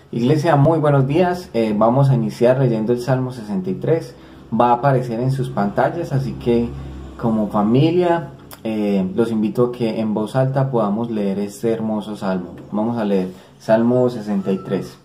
Iglesia, muy buenos días. Vamos a iniciar leyendo el Salmo 63. Va a aparecer en sus pantallas, así que como familia los invito a que en voz alta podamos leer este hermoso salmo. Vamos a leer Salmo 63.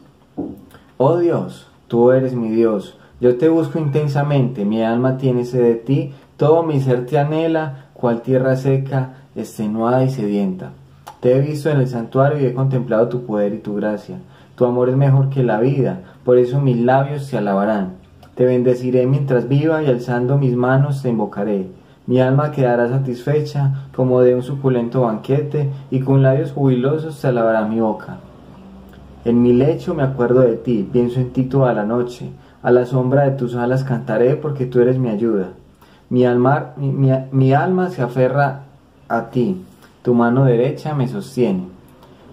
Oh Dios, tú eres mi Dios. Yo te busco intensamente, mi alma tiene sed de ti, todo mi ser te anhela, cual tierra seca, extenuada y sedienta. Te he visto en el santuario y he contemplado tu poder y tu gracia. Tu amor es mejor que la vida, por eso mis labios te alabarán. Te bendeciré mientras viva y alzando mis manos te invocaré. Mi alma quedará satisfecha como de un suculento banquete y con labios jubilosos te alabará mi boca. En mi lecho me acuerdo de ti, pienso en ti toda la noche. A la sombra de tus alas cantaré porque tú eres mi ayuda. Mi alma se aferra a ti, tu mano derecha me sostiene.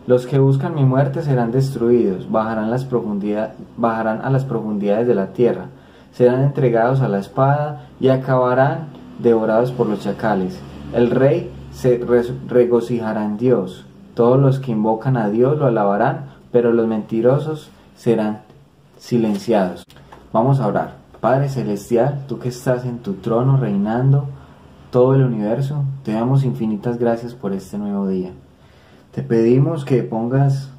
Los que buscan mi muerte serán destruidos, bajarán a las profundidades de la tierra, serán entregados a la espada y acabarán devorados por los chacales. El rey se regocijará en Dios, todos los que invocan a Dios lo alabarán, pero los mentirosos serán silenciados. Vamos a orar. Padre Celestial, tú que estás en tu trono reinando todo el universo, te damos infinitas gracias por este nuevo día. Te pedimos que pongas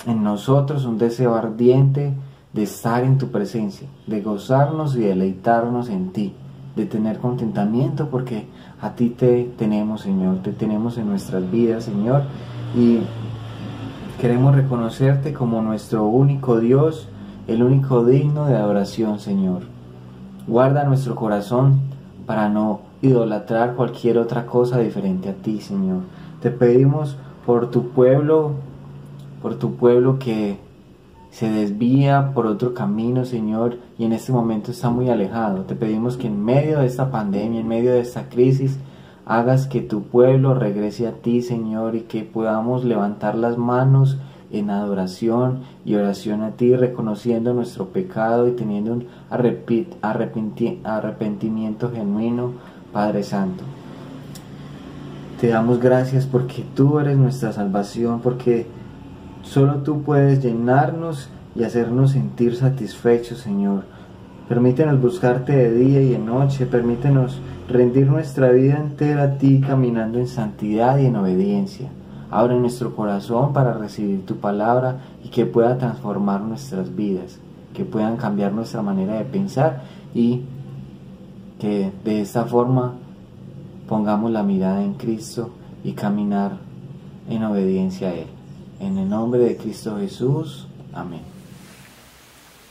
en nosotros un deseo ardiente de estar en tu presencia, de gozarnos y deleitarnos en ti, de tener contentamiento porque a ti te tenemos, Señor, te tenemos en nuestras vidas, Señor, y queremos reconocerte como nuestro único Dios, el único digno de adoración, Señor. Guarda nuestro corazón para no idolatrar cualquier otra cosa diferente a ti, Señor. Te pedimos por tu pueblo que se desvía por otro camino, Señor, y en este momento está muy alejado. Te pedimos que en medio de esta pandemia, en medio de esta crisis, hagas que tu pueblo regrese a ti, Señor, y que podamos levantar las manos en adoración y oración a ti, reconociendo nuestro pecado y teniendo un arrepentimiento genuino, Padre Santo. Te damos gracias porque tú eres nuestra salvación, porque solo tú puedes llenarnos y hacernos sentir satisfechos, Señor. Permítenos buscarte de día y de noche, permítenos rendir nuestra vida entera a ti, caminando en santidad y en obediencia. Abre nuestro corazón para recibir tu palabra y que pueda transformar nuestras vidas, que puedan cambiar nuestra manera de pensar y que de esta forma pongamos la mirada en Cristo y caminar en obediencia a Él. En el nombre de Cristo Jesús. Amén.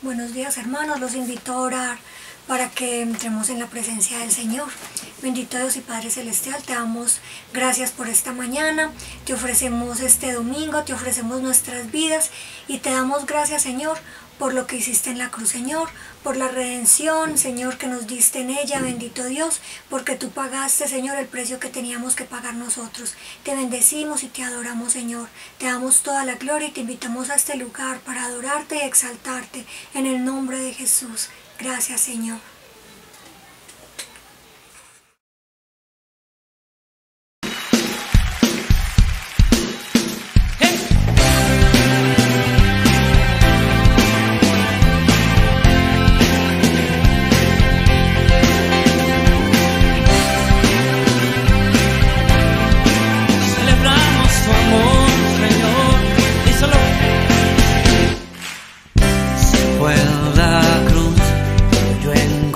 Buenos días, hermanos, los invito a orar para que entremos en la presencia del Señor. Bendito Dios y Padre Celestial, te damos gracias por esta mañana, te ofrecemos este domingo, te ofrecemos nuestras vidas y te damos gracias, Señor, por lo que hiciste en la cruz, Señor, por la redención, Señor, que nos diste en ella, bendito Dios, porque tú pagaste, Señor, el precio que teníamos que pagar nosotros. Te bendecimos y te adoramos, Señor. Te damos toda la gloria y te invitamos a este lugar para adorarte y exaltarte en el nombre de Jesús. Gracias, Señor. Fue la cruz, yo en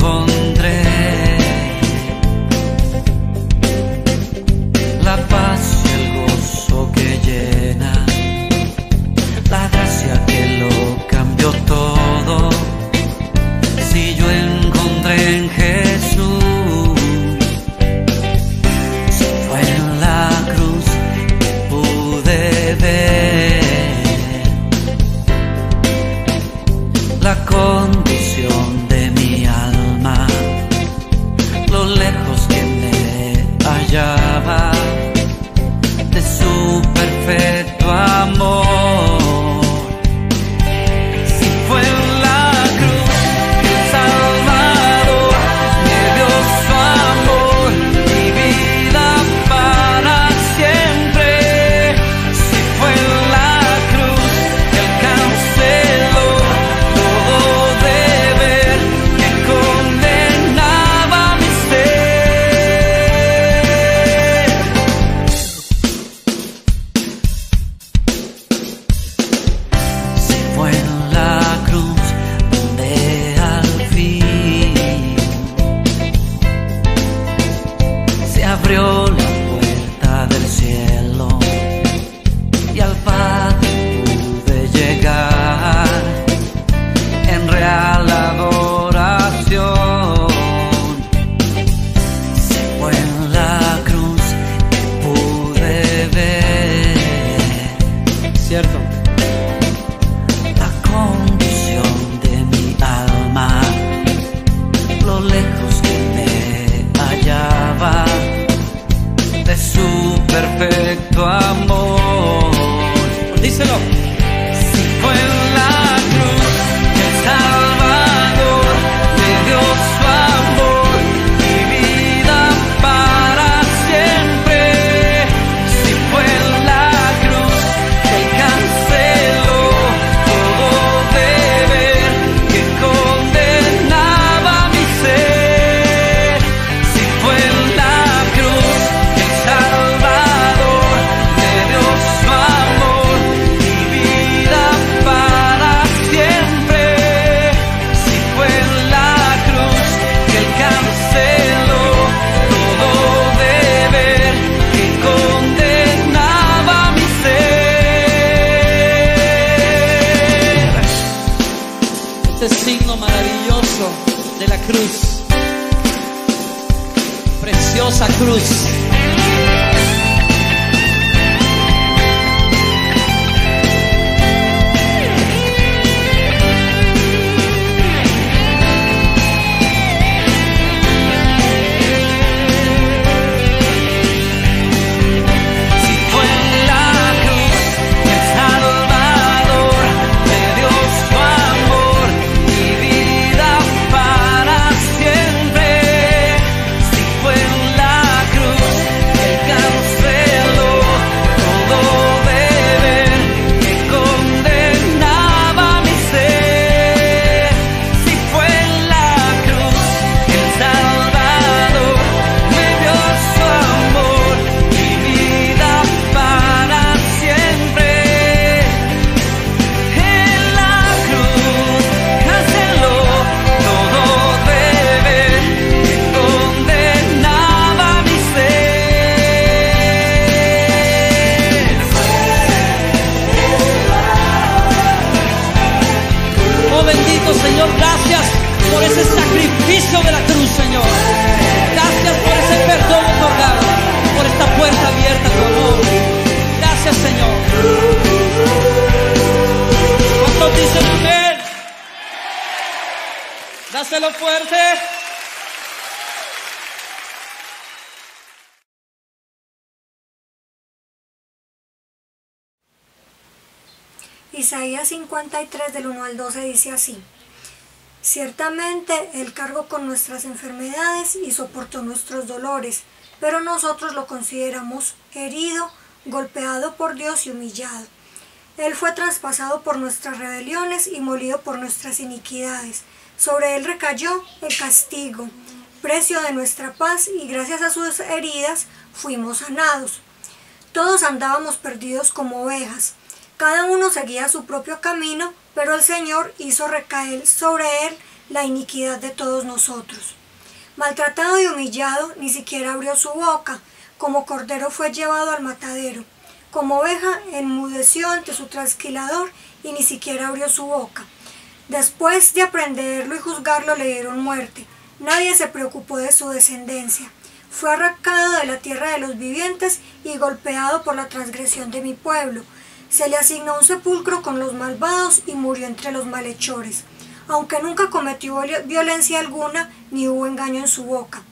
tu amor. Díselo. Si fue en la cruz que el Salvador me dio su amor, mi vida para siempre. Si fue en la cruz que Él canceló todo deber que condenaba mi ser. Si fue en la cruz que el Salvador me dio su amor, mi vida para siempre. Si fue en la cruz que Él canceló todo deber que condenaba mi ser. Este signo maravilloso de la cruz, preciosa cruz. Si fue en la cruz que el Salvador me dio su amor, mi vida para siempre. Si fue en la cruz que Él canceló todo deber que condenaba mi ser. Si fue en la cruz que el Salvador me dio su amor, mi vida para siempre. En la cruz canceló todo deber que condenaba mi ser. Oh bendito Señor, gracias por ese sacrificio de la cruz, Señor. Gracias por ese perdón otorgado, por esta puerta abierta, tu amor. Gracias, Señor. ¿Cuántos dicen amén? Dáselo fuerte. Isaías 53 del 1 al 12 dice así: Ciertamente Él cargó con nuestras enfermedades y soportó nuestros dolores, pero nosotros lo consideramos herido, golpeado por Dios y humillado. Él fue traspasado por nuestras rebeliones y molido por nuestras iniquidades. Sobre Él recayó el castigo, precio de nuestra paz, y gracias a sus heridas fuimos sanados. Todos andábamos perdidos como ovejas. Cada uno seguía su propio camino, pero el Señor hizo recaer sobre Él la iniquidad de todos nosotros. Maltratado y humillado, ni siquiera abrió su boca. Como cordero fue llevado al matadero. Como oveja enmudeció ante su trasquilador y ni siquiera abrió su boca. Después de aprenderlo y juzgarlo, le dieron muerte. Nadie se preocupó de su descendencia. Fue arrancado de la tierra de los vivientes y golpeado por la transgresión de mi pueblo. Se le asignó un sepulcro con los malvados y murió entre los malhechores, aunque nunca cometió violencia alguna ni hubo engaño en su boca.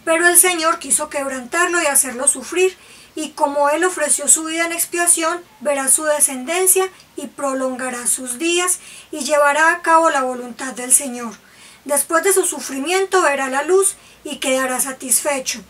Pero el Señor quiso quebrantarlo y hacerlo sufrir, y como Él ofreció su vida en expiación, verá su descendencia y prolongará sus días y llevará a cabo la voluntad del Señor. Después de su sufrimiento verá la luz y quedará satisfecho.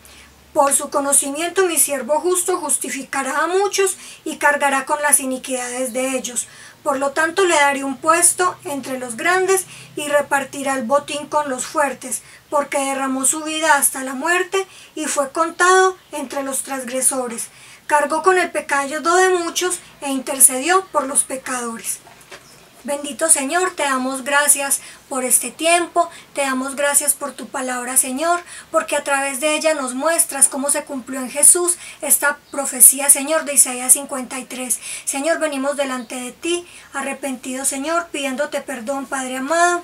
Por su conocimiento mi siervo justo justificará a muchos y cargará con las iniquidades de ellos. Por lo tanto le daré un puesto entre los grandes y repartirá el botín con los fuertes, porque derramó su vida hasta la muerte y fue contado entre los transgresores. Cargó con el pecado de muchos e intercedió por los pecadores. Bendito Señor, te damos gracias por este tiempo, te damos gracias por tu palabra, Señor, porque a través de ella nos muestras cómo se cumplió en Jesús esta profecía, Señor, de Isaías 53. Señor, venimos delante de ti, arrepentidos, Señor, pidiéndote perdón, Padre amado,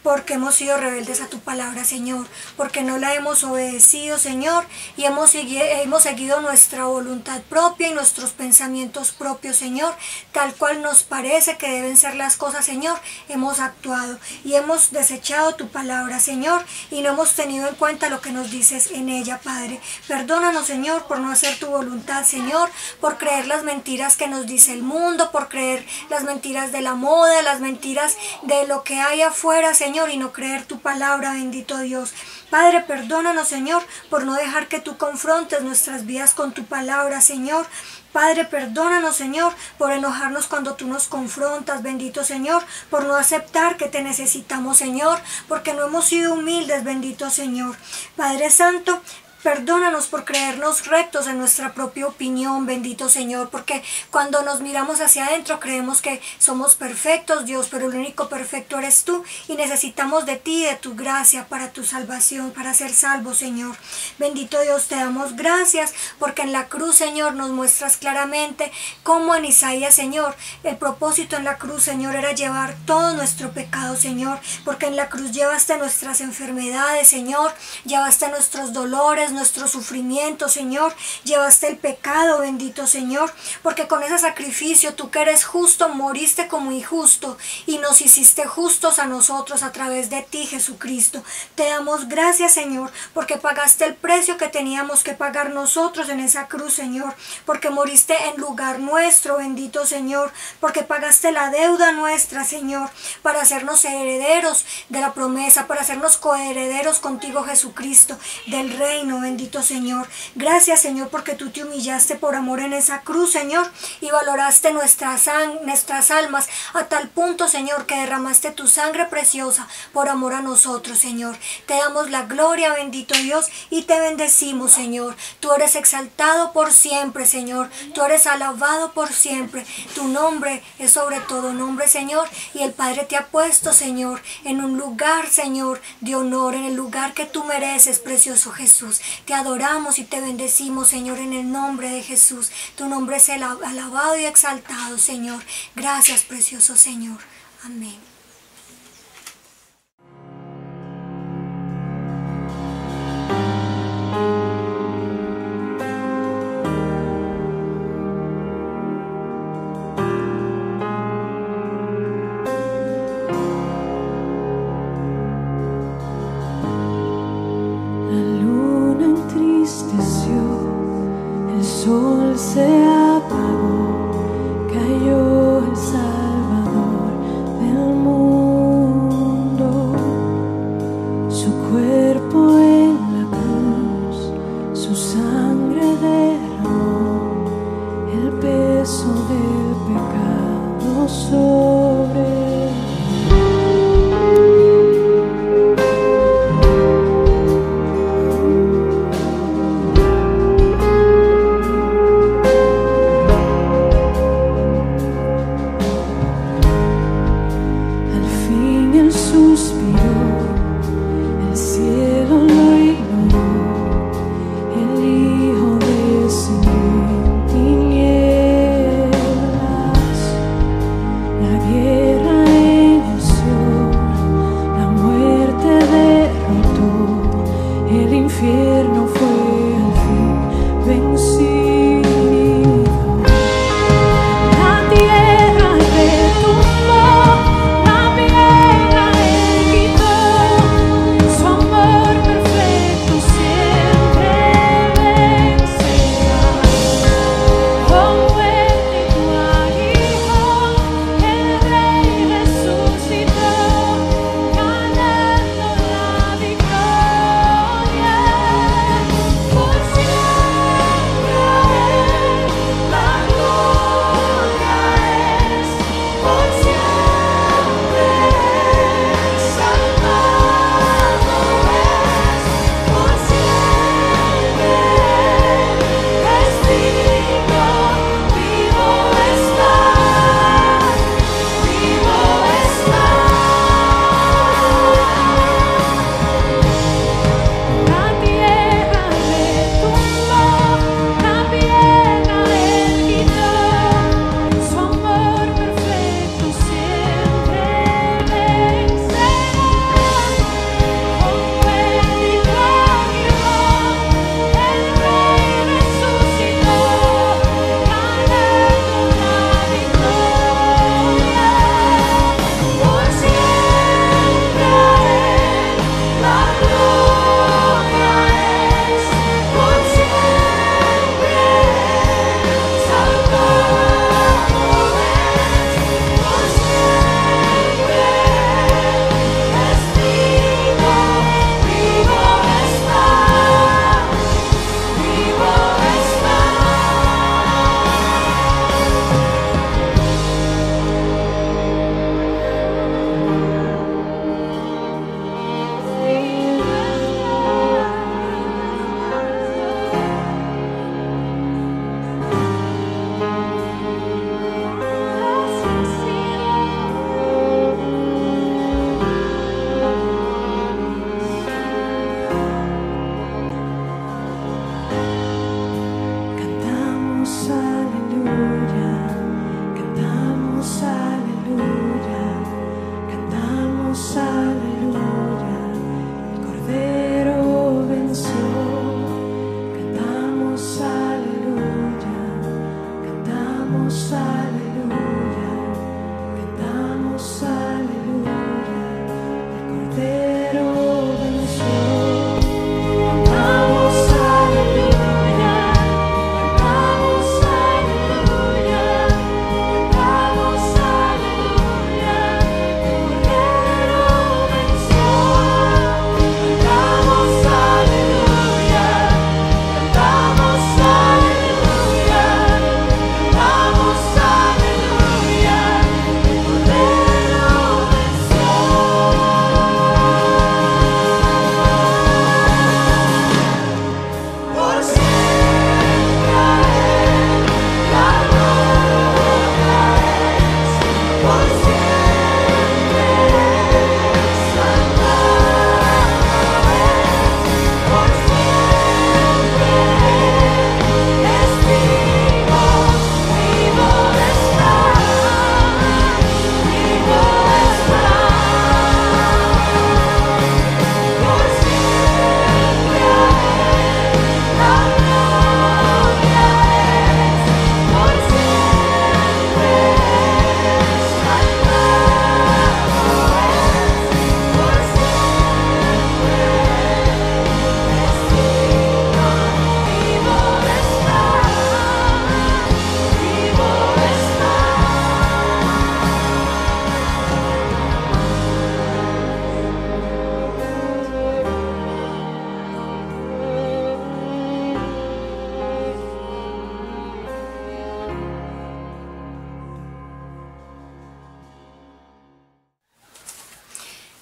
porque hemos sido rebeldes a tu palabra, Señor, porque no la hemos obedecido, Señor, y hemos seguido nuestra voluntad propia y nuestros pensamientos propios, Señor, tal cual nos parece que deben ser las cosas, Señor. Hemos actuado y hemos desechado tu palabra, Señor, y no hemos tenido en cuenta lo que nos dices en ella, Padre. Perdónanos, Señor, por no hacer tu voluntad, Señor, por creer las mentiras que nos dice el mundo, por creer las mentiras de la moda, las mentiras de lo que hay afuera, Señor, y no creer tu palabra, bendito Dios. Padre, perdónanos, Señor, por no dejar que tú confrontes nuestras vidas con tu palabra, Señor. Padre, perdónanos, Señor, por enojarnos cuando tú nos confrontas, bendito Señor, por no aceptar que te necesitamos, Señor, porque no hemos sido humildes, bendito Señor. Padre Santo, perdónanos por creernos rectos en nuestra propia opinión, bendito Señor, porque cuando nos miramos hacia adentro creemos que somos perfectos, Dios, pero el único perfecto eres tú y necesitamos de ti, de tu gracia para tu salvación, para ser salvos, Señor. Bendito Dios, te damos gracias porque en la cruz, Señor, nos muestras claramente cómo en Isaías, Señor, el propósito en la cruz, Señor, era llevar todo nuestro pecado, Señor, porque en la cruz llevaste nuestras enfermedades, Señor, llevaste nuestros dolores, nuestro sufrimiento, Señor, llevaste el pecado, bendito Señor, porque con ese sacrificio tú que eres justo, moriste como injusto y nos hiciste justos a nosotros a través de ti, Jesucristo. Te damos gracias, Señor, porque pagaste el precio que teníamos que pagar nosotros en esa cruz, Señor, porque moriste en lugar nuestro, bendito Señor, porque pagaste la deuda nuestra, Señor, para hacernos herederos de la promesa, para hacernos coherederos contigo, Jesucristo, del reino, bendito Señor. Gracias, Señor, porque tú te humillaste por amor en esa cruz, Señor, y valoraste nuestras almas a tal punto, Señor, que derramaste tu sangre preciosa por amor a nosotros, Señor. Te damos la gloria, bendito Dios, y te bendecimos, Señor. Tú eres exaltado por siempre, Señor. Tú eres alabado por siempre. Tu nombre es sobre todo nombre, Señor, y el Padre te ha puesto, Señor, en un lugar, Señor, de honor, en el lugar que tú mereces, precioso Jesús. Te adoramos y te bendecimos, Señor, en el nombre de Jesús. Tu nombre es alabado y exaltado, Señor. Gracias, precioso Señor. Amén. El sol se apagó, cayó el Salvador del mundo. Su cuerpo en la cruz, su sangre derramó, el peso del pecado sobre él.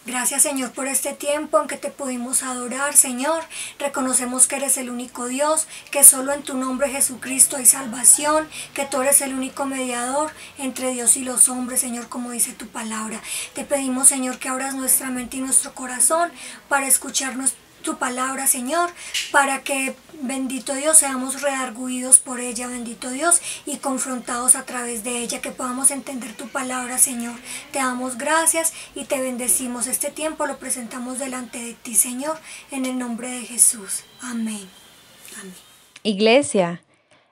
Gracias, Señor, por este tiempo en que te pudimos adorar, Señor. Reconocemos que eres el único Dios, que solo en tu nombre, Jesucristo, hay salvación, que tú eres el único mediador entre Dios y los hombres, Señor, como dice tu palabra. Te pedimos, Señor, que abras nuestra mente y nuestro corazón para escucharnos tu palabra, Señor, para que, bendito Dios, seamos redarguidos por ella, bendito Dios, y confrontados a través de ella, que podamos entender tu palabra, Señor. Te damos gracias y te bendecimos. Este tiempo lo presentamos delante de ti, Señor, en el nombre de Jesús. Amén. Amén. Iglesia,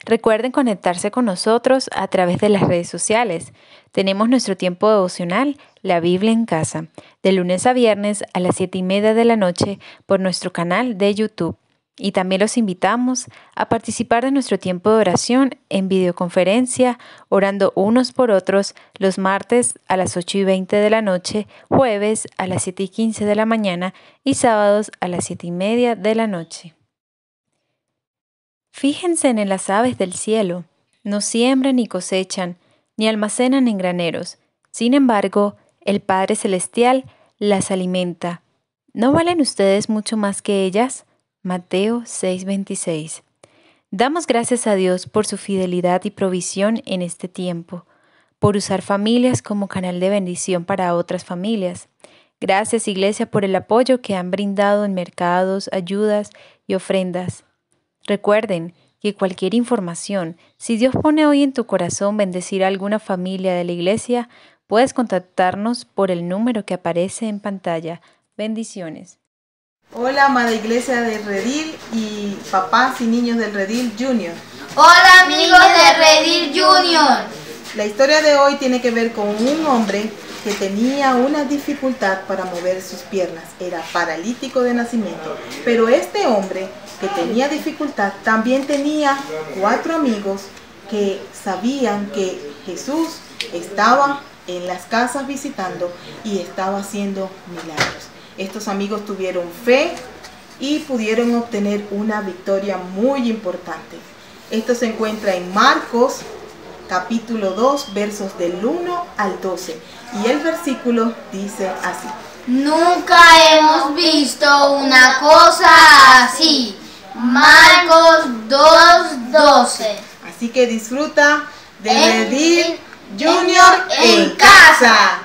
recuerden conectarse con nosotros a través de las redes sociales. Tenemos nuestro tiempo devocional, La Biblia en Casa, de lunes a viernes a las 7:30 de la noche por nuestro canal de YouTube. Y también los invitamos a participar de nuestro tiempo de oración en videoconferencia, orando unos por otros los martes a las 8:20 de la noche, jueves a las 7:15 de la mañana y sábados a las 7:30 de la noche. Fíjense en las aves del cielo, no siembran ni cosechan, ni almacenan en graneros. Sin embargo, el Padre Celestial las alimenta. ¿No valen ustedes mucho más que ellas? Mateo 6:26. Damos gracias a Dios por su fidelidad y provisión en este tiempo, por usar familias como canal de bendición para otras familias. Gracias, Iglesia, por el apoyo que han brindado en mercados, ayudas y ofrendas. Recuerden que cualquier información, si Dios pone hoy en tu corazón bendecir a alguna familia de la iglesia, puedes contactarnos por el número que aparece en pantalla. Bendiciones. Hola, amada iglesia de Redil y papás y niños del Redil Junior. Hola, amigos de Redil Junior. La historia de hoy tiene que ver con un hombre que tenía una dificultad para mover sus piernas. Era paralítico de nacimiento. Pero este hombre que tenía dificultad también tenía 4 amigos que sabían que Jesús estaba en las casas visitando y estaba haciendo milagros. Estos amigos tuvieron fe y pudieron obtener una victoria muy importante. Esto se encuentra en Marcos capítulo 2, versos del 1 al 12. Y el versículo dice así: Nunca hemos visto una cosa así. Marcos 2:12. Así que disfruta de Redil Junior en casa.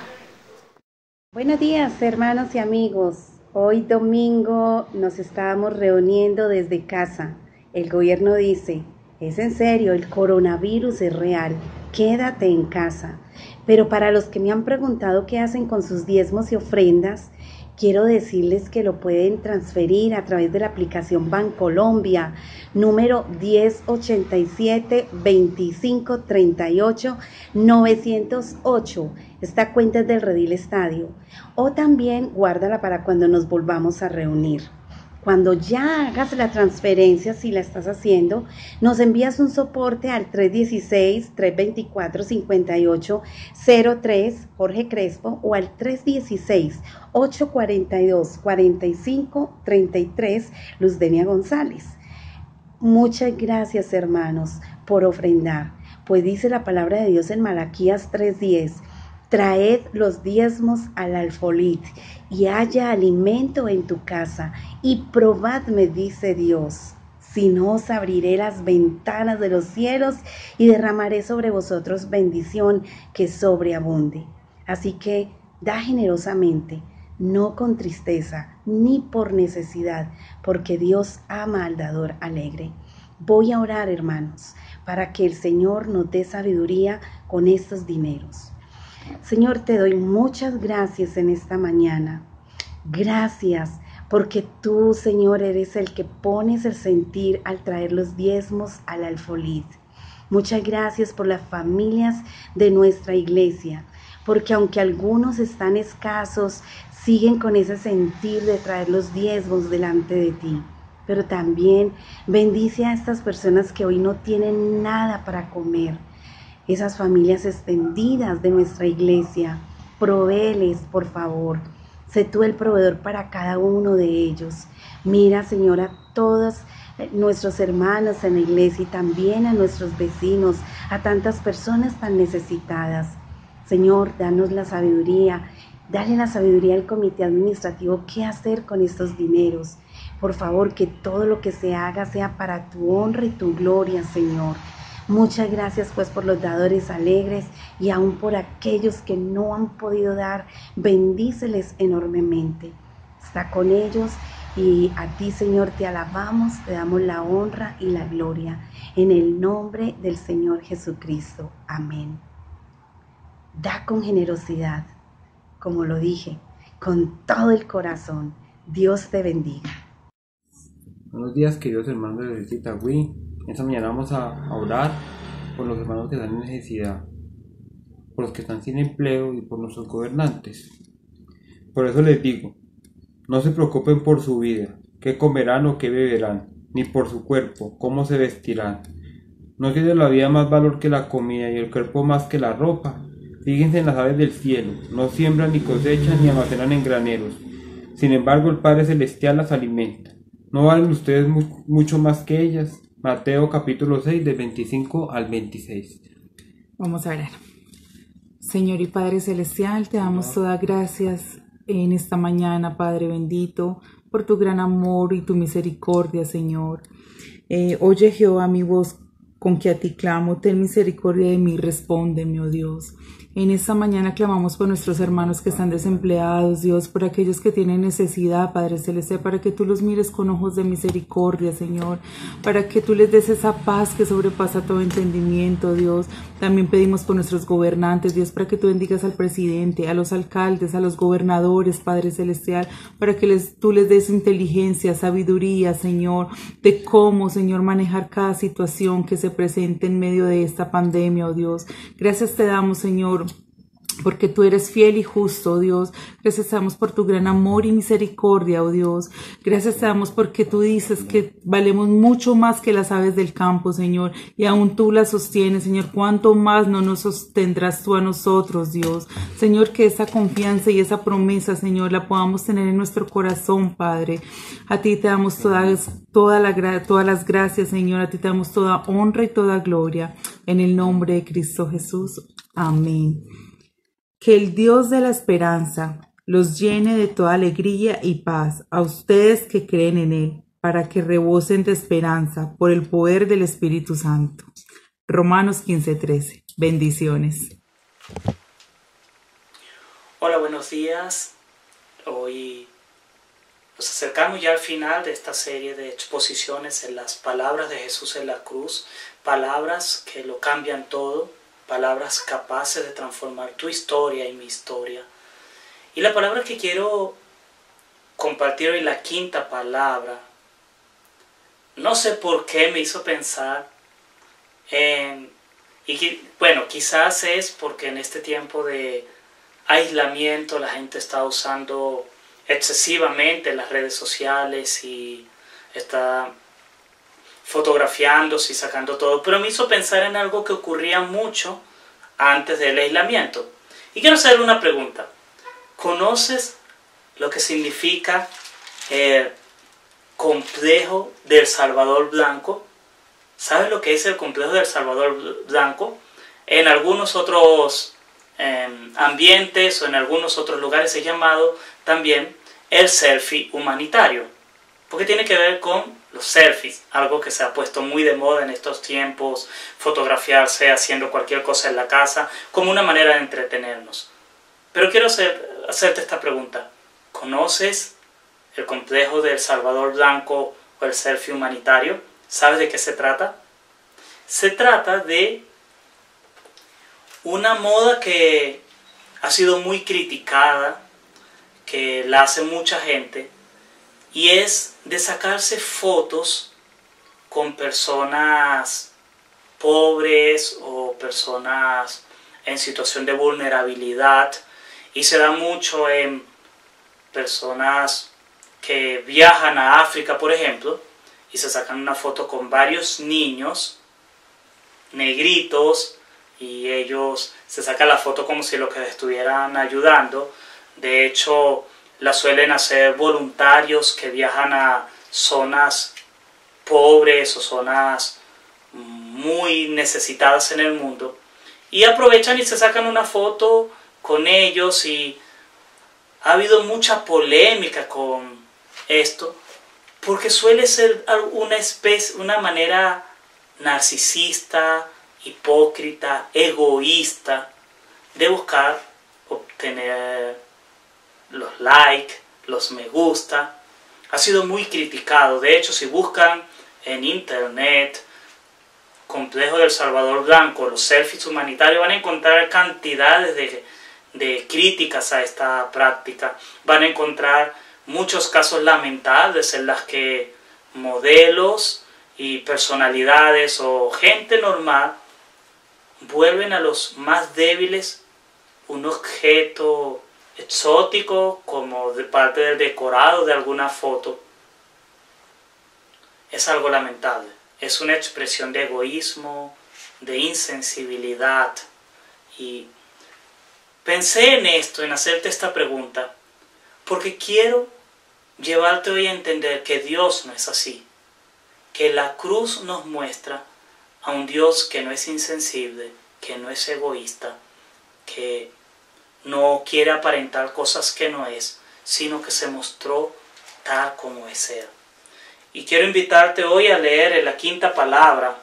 Buenos días, hermanos y amigos. Hoy domingo nos estábamos reuniendo desde casa. El gobierno dice: es en serio, el coronavirus es real, quédate en casa. Pero para los que me han preguntado qué hacen con sus diezmos y ofrendas, quiero decirles que lo pueden transferir a través de la aplicación Bancolombia, número 1087-2538-908. Esta cuenta es del Redil Estadio. O también guárdala para cuando nos volvamos a reunir. Cuando ya hagas la transferencia, si la estás haciendo, nos envías un soporte al 316-324-5803, Jorge Crespo, o al 316-842-4533, Luzdenia González. Muchas gracias, hermanos, por ofrendar, pues dice la palabra de Dios en Malaquías 3:10, traed los diezmos al alfolí y haya alimento en tu casa, y probadme, dice Dios, si no os abriré las ventanas de los cielos y derramaré sobre vosotros bendición que sobreabunde. Así que da generosamente, no con tristeza ni por necesidad, porque Dios ama al dador alegre. Voy a orar, hermanos, para que el Señor nos dé sabiduría con estos dineros. Señor, te doy muchas gracias en esta mañana. Gracias porque tú, Señor, eres el que pones el sentir al traer los diezmos al alfolí. Muchas gracias por las familias de nuestra iglesia, porque aunque algunos están escasos, siguen con ese sentir de traer los diezmos delante de ti. Pero también bendice a estas personas que hoy no tienen nada para comer. Esas familias extendidas de nuestra iglesia, provéeles, por favor. Sé tú el proveedor para cada uno de ellos. Mira, Señor, a todos nuestros hermanos en la iglesia y también a nuestros vecinos, a tantas personas tan necesitadas. Señor, danos la sabiduría. Dale la sabiduría al comité administrativo qué hacer con estos dineros. Por favor, que todo lo que se haga sea para tu honra y tu gloria, Señor. Muchas gracias pues por los dadores alegres y aún por aquellos que no han podido dar, bendíceles enormemente. Está con ellos y a ti, Señor, te alabamos, te damos la honra y la gloria en el nombre del Señor Jesucristo. Amén. Da con generosidad, como lo dije, con todo el corazón. Dios te bendiga. Buenos días, queridos hermanos de la iglesia de Itagüí. Esta mañana vamos a orar por los hermanos que están en necesidad, por los que están sin empleo y por nuestros gobernantes. Por eso les digo, no se preocupen por su vida, qué comerán o qué beberán, ni por su cuerpo, cómo se vestirán. ¿No tiene la vida más valor que la comida y el cuerpo más que la ropa? Fíjense en las aves del cielo, no siembran ni cosechan ni almacenan en graneros. Sin embargo, el Padre Celestial las alimenta. ¿No valen ustedes mucho más que ellas? Mateo capítulo 6, del 25 al 26. Vamos a orar. Señor y Padre Celestial, te damos todas gracias en esta mañana, Padre bendito, por tu gran amor y tu misericordia, Señor. Oye, Jehová, mi voz con que a ti clamo, ten misericordia de mí, respóndeme, oh Dios. En esta mañana clamamos por nuestros hermanos que están desempleados, Dios, por aquellos que tienen necesidad, Padre Celestial, para que tú los mires con ojos de misericordia, Señor, para que tú les des esa paz que sobrepasa todo entendimiento, Dios. También pedimos por nuestros gobernantes, Dios, para que tú bendigas al presidente, a los alcaldes, a los gobernadores, Padre Celestial, para que tú les des inteligencia, sabiduría, Señor, de cómo, Señor, manejar cada situación que se presente en medio de esta pandemia, oh Dios. Gracias te damos, Señor, porque tú eres fiel y justo, oh Dios. Gracias te damos por tu gran amor y misericordia, oh Dios. Gracias te damos porque tú dices que valemos mucho más que las aves del campo, Señor, y aún tú las sostienes, Señor. ¿Cuánto más no nos sostendrás tú a nosotros, Dios? Señor, que esa confianza y esa promesa, Señor, la podamos tener en nuestro corazón, Padre. A ti te damos todas las gracias, Señor. A ti te damos toda honra y toda gloria. En el nombre de Cristo Jesús. Amén. Que el Dios de la esperanza los llene de toda alegría y paz a ustedes que creen en Él, para que rebosen de esperanza por el poder del Espíritu Santo. Romanos 15:13. Bendiciones. Hola, buenos días. Hoy nos acercamos ya al final de esta serie de exposiciones en las palabras de Jesús en la cruz, palabras que lo cambian todo, palabras capaces de transformar tu historia y mi historia. Y la palabra que quiero compartir hoy la quinta palabra, no sé por qué me hizo pensar en, bueno, quizás es porque en este tiempo de aislamiento la gente está usando excesivamente las redes sociales y está fotografiándose y sacando todo, pero me hizo pensar en algo que ocurría mucho antes del aislamiento. Y quiero hacerle una pregunta. ¿Conoces lo que significa el complejo del Salvador Blanco? ¿Sabes lo que es el complejo del Salvador Blanco? En algunos otros ambientes o en algunos otros lugares es llamado también el selfie humanitario, porque tiene que ver con los selfies, algo que se ha puesto muy de moda en estos tiempos, fotografiarse haciendo cualquier cosa en la casa como una manera de entretenernos. Pero quiero hacerte esta pregunta. ¿Conoces el complejo del Salvador Blanco o el selfie humanitario? ¿Sabes de qué se trata? Se trata de una moda que ha sido muy criticada, que la hace mucha gente, y es de sacarse fotos con personas pobres o personas en situación de vulnerabilidad, y se da mucho en personas que viajan a África, por ejemplo, y se sacan una foto con varios niños negritos y ellos se sacan la foto como si los estuvieran ayudando. De hecho, la suelen hacer voluntarios que viajan a zonas pobres o zonas muy necesitadas en el mundo y aprovechan y se sacan una foto con ellos, y ha habido mucha polémica con esto porque suele ser una manera narcisista, hipócrita, egoísta de buscar obtener los likes, los me gusta. Ha sido muy criticado. De hecho, si buscan en internet complejo del Salvador Blanco, los selfies humanitarios, van a encontrar cantidades de críticas a esta práctica. Van a encontrar muchos casos lamentables en las que modelos y personalidades o gente normal vuelven a los más débiles un objeto exótico como de parte del decorado de alguna foto. Es algo lamentable. Es una expresión de egoísmo, de insensibilidad. Y pensé en esto, en hacerte esta pregunta, porque quiero llevarte hoy a entender que Dios no es así. Que la cruz nos muestra a un Dios que no es insensible, que no es egoísta, que no quiere aparentar cosas que no es, sino que se mostró tal como es Él. Y quiero invitarte hoy a leer en la quinta palabra,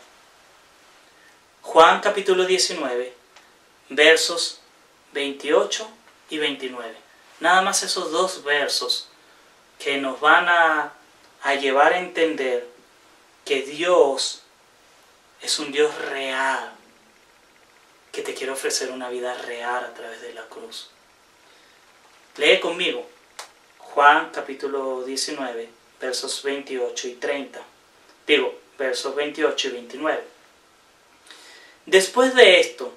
Juan capítulo 19, versos 28 y 29. Nada más esos dos versos que nos van a llevar a entender que Dios es un Dios real, que te quiere ofrecer una vida real a través de la cruz. Lee conmigo Juan capítulo 19, versos 28 y 30. Versos 28 y 29. Después de esto,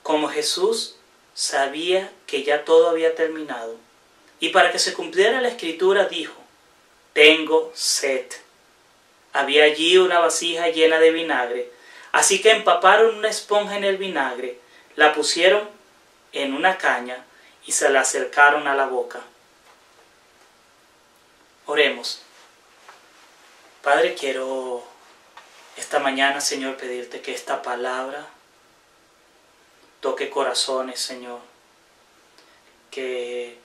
como Jesús sabía que ya todo había terminado, y para que se cumpliera la escritura, dijo: tengo sed. Había allí una vasija llena de vinagre, así que empaparon una esponja en el vinagre, la pusieron en una caña y se la acercaron a la boca. Oremos. Padre, quiero esta mañana, Señor, pedirte que esta palabra toque corazones, Señor, que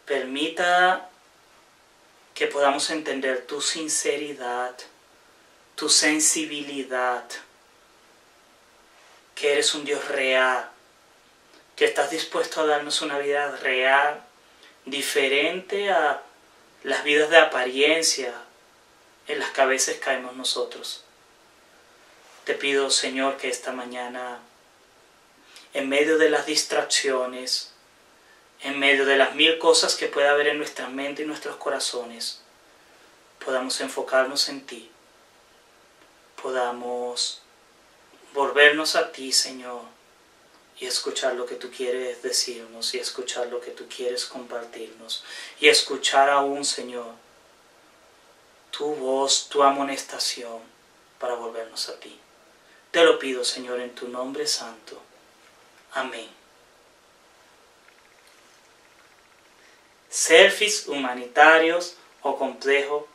permita que podamos entender tu sinceridad, tu sensibilidad, que eres un Dios real, que estás dispuesto a darnos una vida real, diferente a las vidas de apariencia en las que a veces caemos nosotros. Te pido, Señor, que esta mañana, en medio de las distracciones, en medio de las 1000 cosas que pueda haber en nuestra mente y nuestros corazones, podamos enfocarnos en ti, podamos volvernos a ti, Señor, y escuchar lo que tú quieres decirnos, y escuchar lo que tú quieres compartirnos, y escuchar aún, Señor, tu voz, tu amonestación para volvernos a ti. Te lo pido, Señor, en tu nombre santo. Amén. Selfies humanitarios o complejo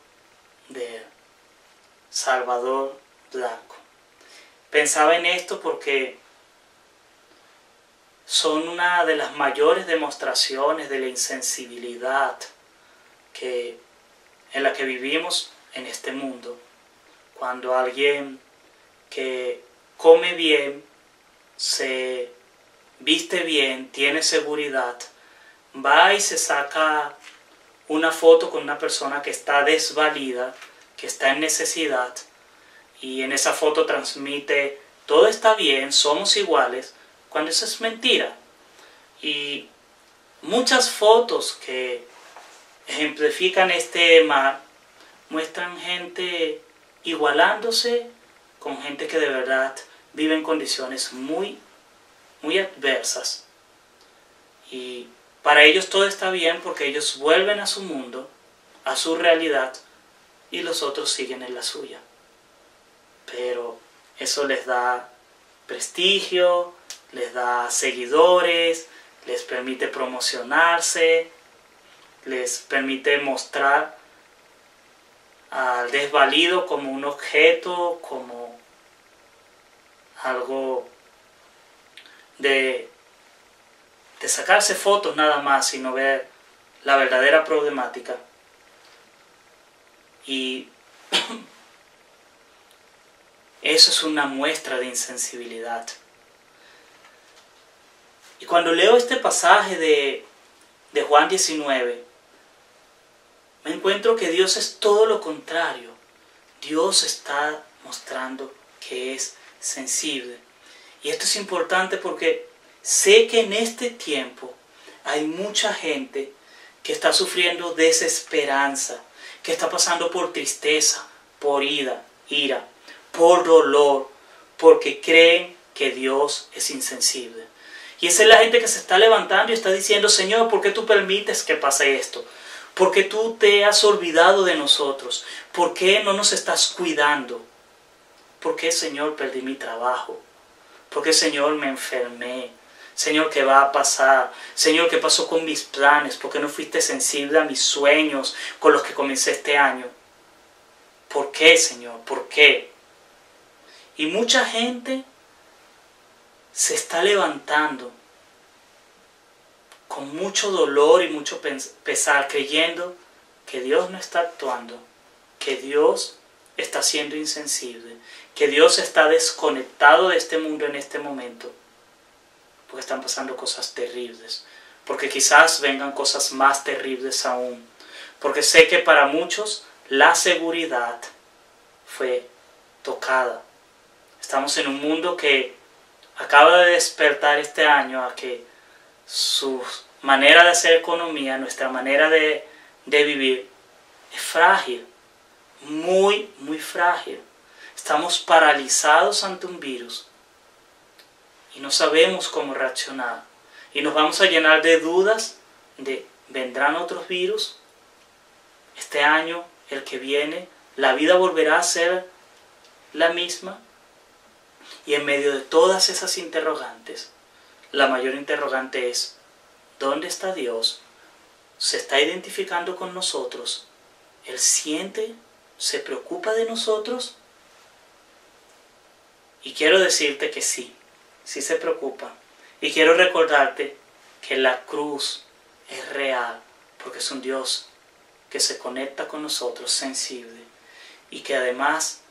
de Salvador Blanco. Pensaba en esto porque son una de las mayores demostraciones de la insensibilidad en la que vivimos en este mundo. Cuando alguien que come bien, se viste bien, tiene seguridad, va y se saca una foto con una persona que está desvalida, que está en necesidad, y en esa foto transmite todo está bien, somos iguales, cuando eso es mentira. Y muchas fotos que ejemplifican este mal muestran gente igualándose con gente que de verdad vive en condiciones muy adversas. Y para ellos todo está bien porque ellos vuelven a su mundo, a su realidad, y los otros siguen en la suya. Pero eso les da prestigio, les da seguidores, les permite promocionarse, les permite mostrar al desvalido como un objeto, como algo de sacarse fotos nada más y no ver la verdadera problemática. Y eso es una muestra de insensibilidad. Y cuando leo este pasaje de Juan 19, me encuentro que Dios es todo lo contrario. Dios está mostrando que es sensible. Y esto es importante porque sé que en este tiempo hay mucha gente que está sufriendo desesperanza, que está pasando por tristeza, por ira, por dolor, porque creen que Dios es insensible. Y esa es la gente que se está levantando y está diciendo: Señor, ¿por qué tú permites que pase esto? ¿Por qué tú te has olvidado de nosotros? ¿Por qué no nos estás cuidando? ¿Por qué, Señor, perdí mi trabajo? ¿Por qué, Señor, me enfermé? Señor, ¿qué va a pasar? Señor, ¿qué pasó con mis planes? ¿Por qué no fuiste sensible a mis sueños con los que comencé este año? ¿Por qué, Señor? ¿Por qué? Y mucha gente se está levantando con mucho dolor y mucho pesar, creyendo que Dios no está actuando, que Dios está siendo insensible, que Dios está desconectado de este mundo en este momento, porque están pasando cosas terribles, porque quizás vengan cosas más terribles aún, porque sé que para muchos la seguridad fue tocada. Estamos en un mundo que acaba de despertar este año a que su manera de hacer economía, nuestra manera de vivir, es frágil, muy frágil. Estamos paralizados ante un virus y no sabemos cómo reaccionar. Y nos vamos a llenar de dudas de ¿vendrán otros virus? Este año, el que viene, ¿la vida volverá a ser la misma? Y en medio de todas esas interrogantes, la mayor interrogante es: ¿dónde está Dios? ¿Se está identificando con nosotros? ¿Él siente? ¿Se preocupa de nosotros? Y quiero decirte que sí se preocupa. Y quiero recordarte que la cruz es real, porque es un Dios que se conecta con nosotros, sensible, y que además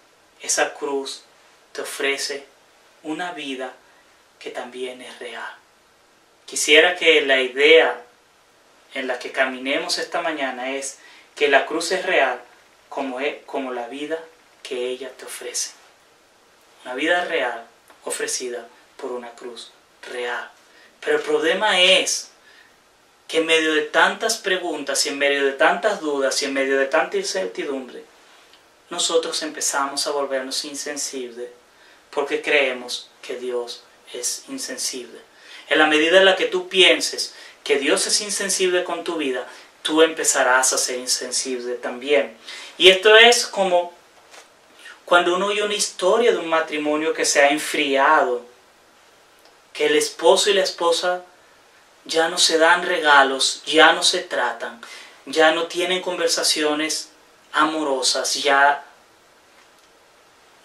esa cruz te ofrece una vida que también es real. Quisiera que la idea en la que caminemos esta mañana es que la cruz es real como la vida que ella te ofrece. Una vida real ofrecida por una cruz real. Pero el problema es que en medio de tantas preguntas y en medio de tantas dudas y en medio de tanta incertidumbre, nosotros empezamos a volvernos insensibles porque creemos que Dios es insensible. En la medida en la que tú pienses que Dios es insensible con tu vida, tú empezarás a ser insensible también. Y esto es como cuando uno oye una historia de un matrimonio que se ha enfriado, que el esposo y la esposa ya no se dan regalos, ya no se tratan, ya no tienen conversaciones amorosas, ya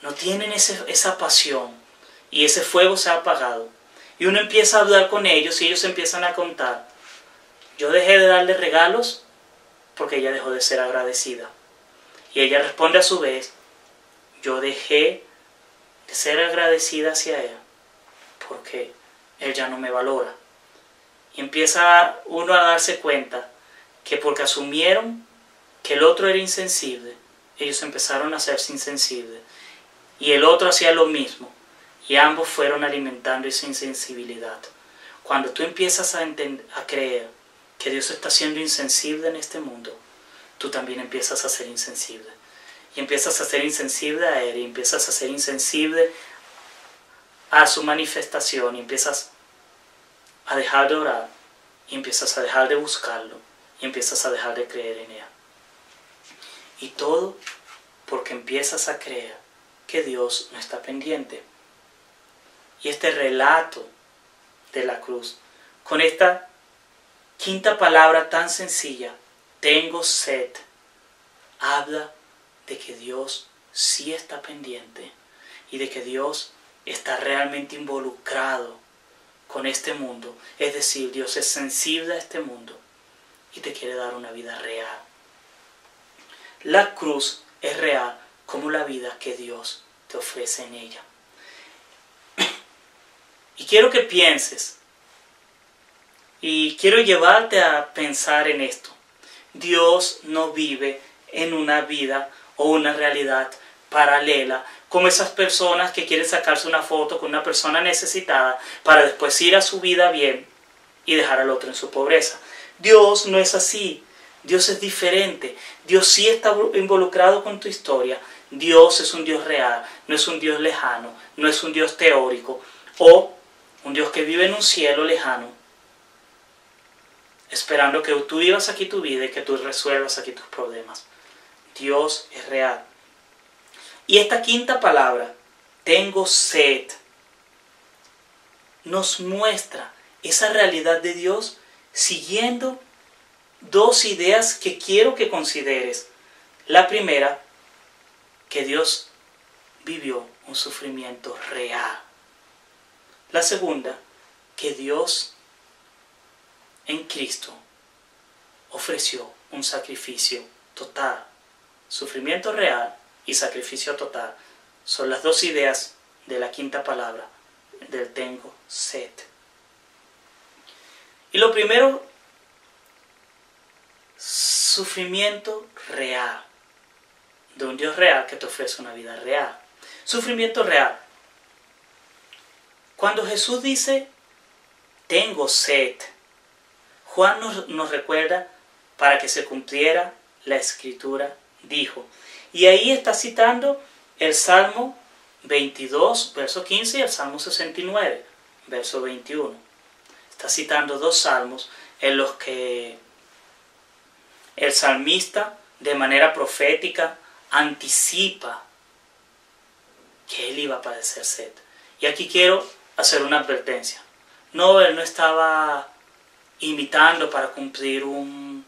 no tienen esa pasión y ese fuego se ha apagado. Y uno empieza a hablar con ellos y ellos empiezan a contar: yo dejé de darle regalos porque ella dejó de ser agradecida. Y ella responde a su vez: yo dejé de ser agradecida hacia él porque él ya no me valora. Y empieza uno a darse cuenta que porque asumieron que el otro era insensible, ellos empezaron a hacerse insensibles. Y el otro hacía lo mismo. Y ambos fueron alimentando esa insensibilidad. Cuando tú empiezas a creer que Dios está siendo insensible en este mundo, tú también empiezas a ser insensible. Y empiezas a ser insensible a Él, y empiezas a ser insensible a su manifestación, y empiezas a dejar de orar, y empiezas a dejar de buscarlo, y empiezas a dejar de creer en Él. Y todo porque empiezas a creer que Dios no está pendiente. Y este relato de la cruz, con esta quinta palabra tan sencilla, tengo sed, habla de que Dios sí está pendiente y de que Dios está realmente involucrado con este mundo. Es decir, Dios es sensible a este mundo y te quiere dar una vida real. La cruz es real como la vida que Dios te ofrece en ella. Y quiero que pienses, y quiero llevarte a pensar en esto. Dios no vive en una vida o una realidad paralela, como esas personas que quieren sacarse una foto con una persona necesitada para después ir a su vida bien y dejar al otro en su pobreza. Dios no es así. Dios es diferente. Dios sí está involucrado con tu historia. Dios es un Dios real, no es un Dios lejano, no es un Dios teórico o un Dios que vive en un cielo lejano, esperando que tú vivas aquí tu vida y que tú resuelvas aquí tus problemas. Dios es real. Y esta quinta palabra, tengo sed, nos muestra esa realidad de Dios siguiendo dos ideas que quiero que consideres. La primera, que Dios vivió un sufrimiento real. La segunda, que Dios en Cristo ofreció un sacrificio total. Sufrimiento real y sacrificio total son las dos ideas de la quinta palabra del tengo sed. Y lo primero, sufrimiento real, de un Dios real que te ofrece una vida real. Sufrimiento real. Cuando Jesús dice, tengo sed, Juan nos recuerda, para que se cumpliera la Escritura, dijo. Y ahí está citando el Salmo 22, verso 15, y el Salmo 69, verso 21. Está citando dos salmos en los que el salmista, de manera profética, anticipa que él iba a padecer sed. Y aquí quiero hacer una advertencia. No, él no estaba imitando para cumplir un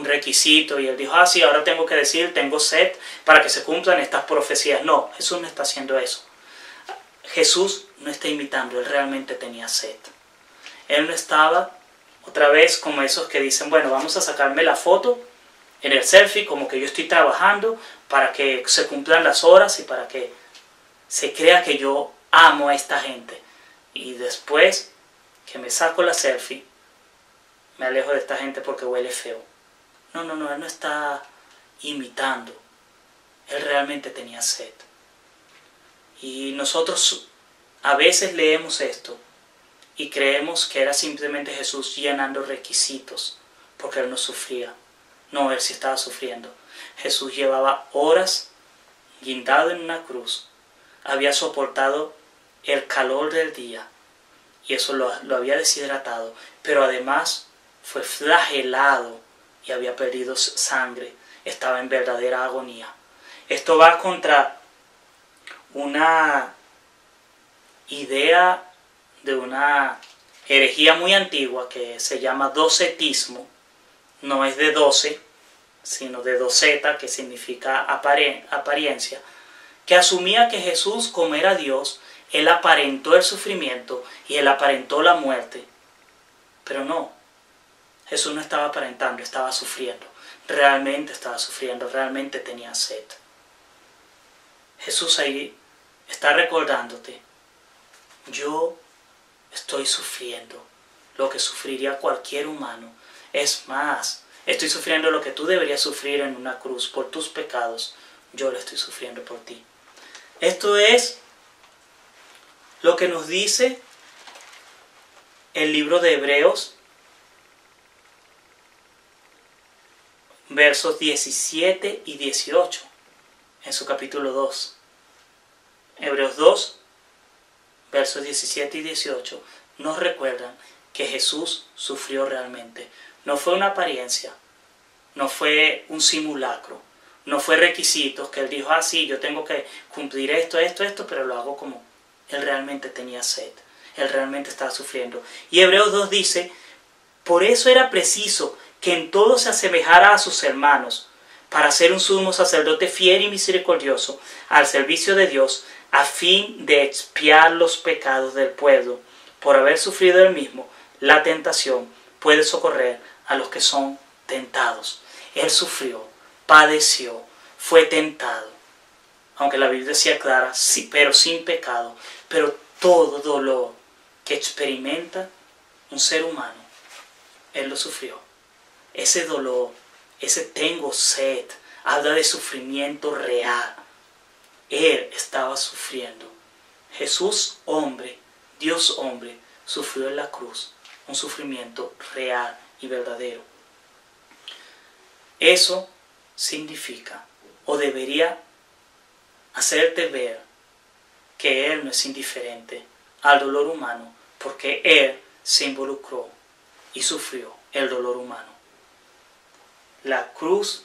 requisito y él dijo, sí, ahora tengo que decir, tengo sed para que se cumplan estas profecías. No, Jesús no está haciendo eso. Jesús no está imitando, él realmente tenía sed. Él no estaba, otra vez, como esos que dicen, bueno, vamos a sacarme la foto en el selfie, como que yo estoy trabajando para que se cumplan las horas y para que se crea que yo amo a esta gente. Y después que me saco la selfie, me alejo de esta gente porque huele feo. No, él no está imitando. Él realmente tenía sed. Y nosotros a veces leemos esto y creemos que era simplemente Jesús llenando requisitos, porque Él no sufría. No, Él sí estaba sufriendo. Jesús llevaba horas guindado en una cruz, había soportado el calor del día, y eso lo había deshidratado, pero además fue flagelado y había perdido sangre, estaba en verdadera agonía. Esto va contra una idea de una herejía muy antigua que se llama docetismo. No es de 12, sino de doceta, que significa apariencia, que asumía que Jesús, como era Dios, Él aparentó el sufrimiento y Él aparentó la muerte. Pero no, Jesús no estaba aparentando, estaba sufriendo. Realmente estaba sufriendo, realmente tenía sed. Jesús ahí está recordándote: yo estoy sufriendo lo que sufriría cualquier humano. Es más, estoy sufriendo lo que tú deberías sufrir en una cruz por tus pecados. Yo lo estoy sufriendo por ti. Esto es lo que nos dice el libro de Hebreos, versos 17 y 18, en su capítulo 2. Hebreos 2, versos 17 y 18, nos recuerdan que Jesús sufrió realmente. No fue una apariencia, no fue un simulacro, no fue requisitos que Él dijo: ah, sí, yo tengo que cumplir esto, pero lo hago como. Él realmente tenía sed, Él realmente estaba sufriendo. Y Hebreos 2 dice: por eso era preciso que en todo se asemejara a sus hermanos, para ser un sumo sacerdote fiel y misericordioso al servicio de Dios, a fin de expiar los pecados del pueblo. Por haber sufrido él mismo la tentación, puede socorrer a los que son tentados. Él sufrió, padeció, fue tentado. Aunque la Biblia decía clara, sí, pero sin pecado. Pero todo dolor que experimenta un ser humano, Él lo sufrió. Ese dolor, ese tengo sed, habla de sufrimiento real. Él estaba sufriendo. Jesús, hombre, Dios hombre, sufrió en la cruz un sufrimiento real y verdadero. Eso significa, o debería hacerte ver, que Él no es indiferente al dolor humano, porque Él se involucró y sufrió el dolor humano. La cruz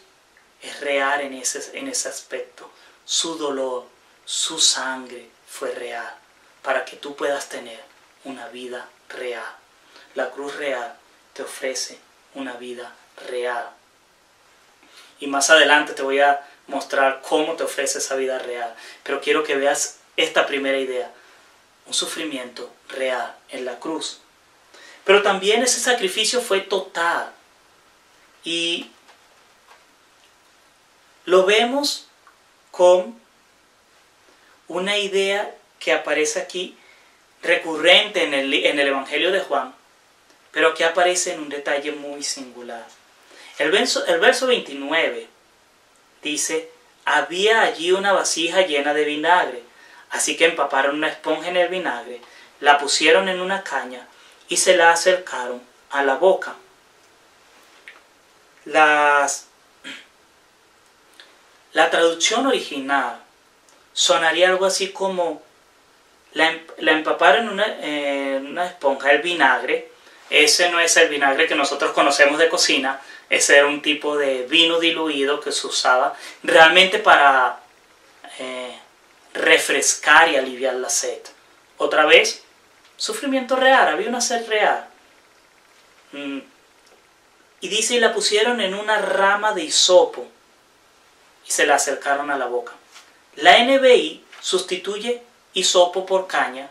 es real en ese aspecto. Su dolor, su sangre fue real, para que tú puedas tener una vida real. La cruz real te ofrece una vida real. Y más adelante te voy a mostrar cómo te ofrece esa vida real. Pero quiero que veas esta primera idea: un sufrimiento real en la cruz. Pero también ese sacrificio fue total. Y lo vemos con una idea que aparece aquí recurrente en el Evangelio de Juan, pero que aparece en un detalle muy singular. El verso 29 dice: había allí una vasija llena de vinagre, así que empaparon una esponja en el vinagre, la pusieron en una caña y se la acercaron a la boca. La traducción original sonaría algo así como: la empaparon en una esponja, el vinagre. Ese no es el vinagre que nosotros conocemos de cocina. Ese era un tipo de vino diluido que se usaba realmente para refrescar y aliviar la sed. Otra vez, sufrimiento real, había una sed real. Y dice: y la pusieron en una rama de hisopo y se la acercaron a la boca. La NBI sustituye hisopo por caña,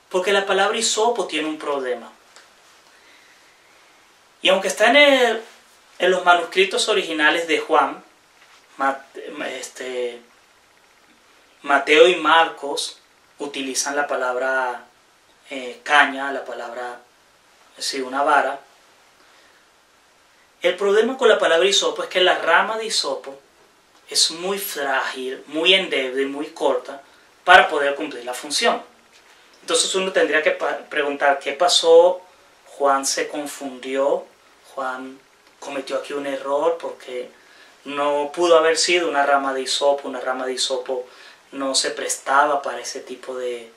porque la palabra hisopo tiene un problema. Y aunque está en los manuscritos originales de Juan, Mateo y Marcos utilizan la palabra caña, la palabra, sí, una vara. El problema con la palabra hisopo es que la rama de hisopo es muy frágil, muy endeble, muy corta para poder cumplir la función. Entonces uno tendría que preguntar, ¿qué pasó? Juan se confundió, Juan cometió aquí un error porque no pudo haber sido una rama de hisopo. Una rama de hisopo no se prestaba para ese tipo de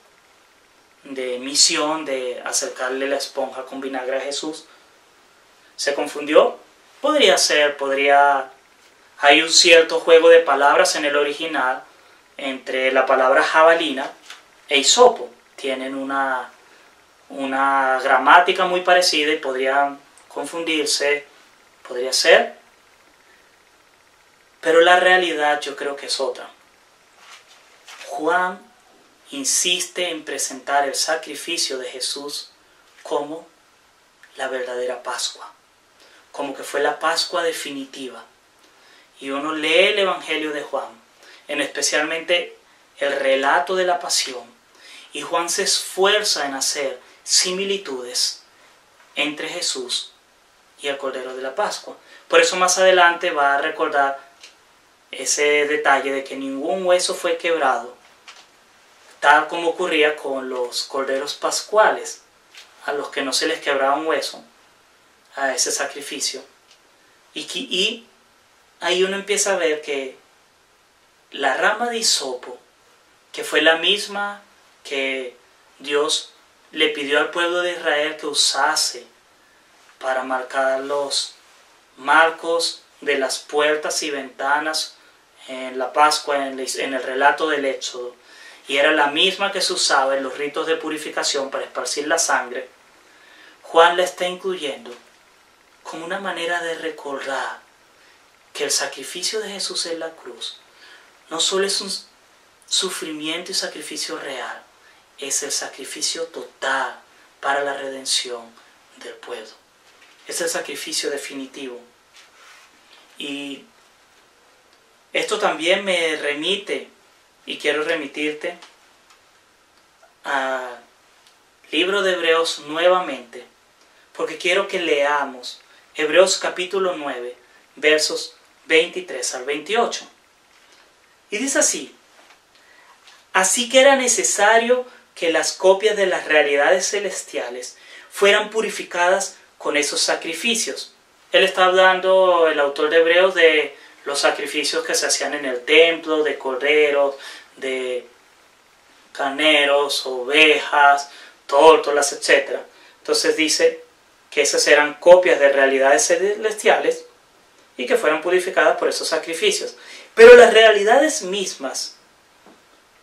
misión de acercarle la esponja con vinagre a Jesús. ¿Se confundió? Podría ser, hay un cierto juego de palabras en el original entre la palabra jabalina e hisopo. Tienen una gramática muy parecida y podrían confundirse, podría ser. Pero la realidad yo creo que es otra. Juan insiste en presentar el sacrificio de Jesús como la verdadera Pascua, como que fue la Pascua definitiva. Y uno lee el Evangelio de Juan, especialmente el relato de la pasión, y Juan se esfuerza en hacer similitudes entre Jesús y el Cordero de la Pascua. Por eso más adelante va a recordar ese detalle de que ningún hueso fue quebrado, tal como ocurría con los corderos pascuales, a los que no se les quebraba un hueso, a ese sacrificio. Y ahí uno empieza a ver que la rama de hisopo, que fue la misma que Dios le pidió al pueblo de Israel que usase para marcar los marcos de las puertas y ventanas en la Pascua, en el relato del Éxodo, y era la misma que se usaba en los ritos de purificación para esparcir la sangre, Juan la está incluyendo como una manera de recordar que el sacrificio de Jesús en la cruz no solo es un sufrimiento y sacrificio real, es el sacrificio total para la redención del pueblo. Es el sacrificio definitivo. Y esto también me remite, y quiero remitirte al libro de Hebreos nuevamente, porque quiero que leamos Hebreos capítulo 9, versos 23 al 28. Y dice así: así que era necesario que las copias de las realidades celestiales fueran purificadas con esos sacrificios. Él está hablando, el autor de Hebreos, de los sacrificios que se hacían en el templo, de corderos, de carneros, ovejas, tórtolas, etc. Entonces dice que esas eran copias de realidades celestiales y que fueran purificadas por esos sacrificios. Pero las realidades mismas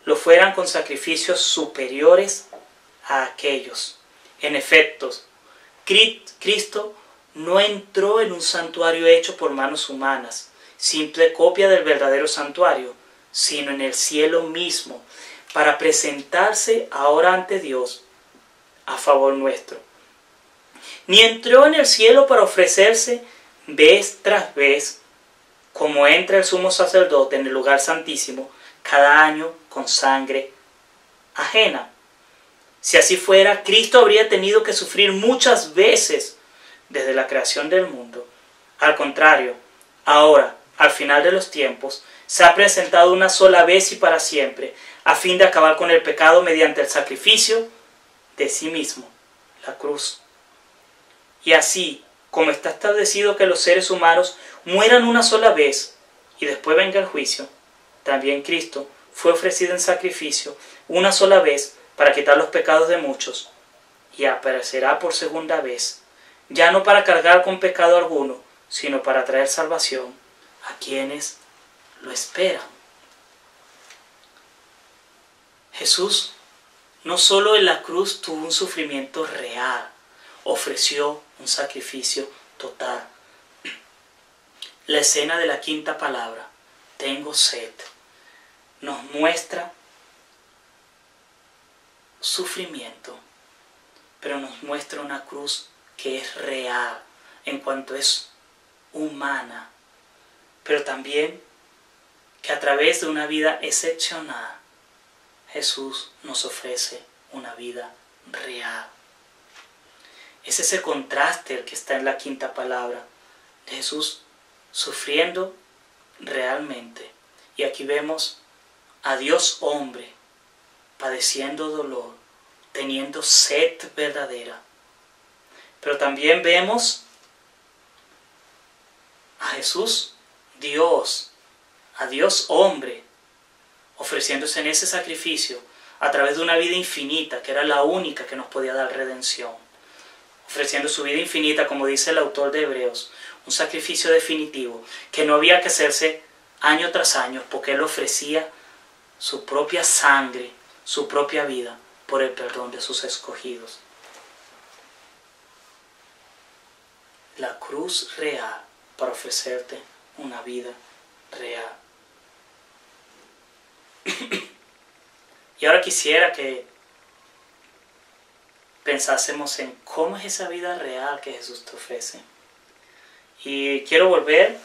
lo fueran con sacrificios superiores a aquellos. En efecto, Cristo no entró en un santuario hecho por manos humanas, simple copia del verdadero santuario, sino en el cielo mismo, para presentarse ahora ante Dios a favor nuestro. Ni entró en el cielo para ofrecerse vez tras vez, como entra el sumo sacerdote en el lugar santísimo, cada año con sangre ajena. Si así fuera, Cristo habría tenido que sufrir muchas veces desde la creación del mundo. Al contrario, ahora, al final de los tiempos, se ha presentado una sola vez y para siempre, a fin de acabar con el pecado mediante el sacrificio de sí mismo, la cruz. Y así, como está establecido que los seres humanos mueran una sola vez y después venga el juicio, también Cristo fue ofrecido en sacrificio una sola vez para quitar los pecados de muchos, y aparecerá por segunda vez, ya no para cargar con pecado alguno, sino para traer salvación a quienes lo esperan. Jesús no solo en la cruz tuvo un sufrimiento real, ofreció un sacrificio total. La escena de la quinta palabra, tengo sed, nos muestra sufrimiento, pero nos muestra una cruz que es real en cuanto es humana, pero también que a través de una vida excepcional Jesús nos ofrece una vida real. Es ese contraste el que está en la quinta palabra de Jesús sufriendo realmente. Y aquí vemos a Dios hombre padeciendo dolor teniendo sed verdadera. Pero también vemos a Jesús, Dios, a Dios hombre, ofreciéndose en ese sacrificio a través de una vida infinita, que era la única que nos podía dar redención. Ofreciendo su vida infinita, como dice el autor de Hebreos, un sacrificio definitivo, que no había que hacerse año tras año, porque Él ofrecía su propia sangre, su propia vida, por el perdón de sus escogidos. La cruz real para ofrecerte una vida real. Y ahora quisiera que pensásemos en cómo es esa vida real que Jesús te ofrece. Y quiero volver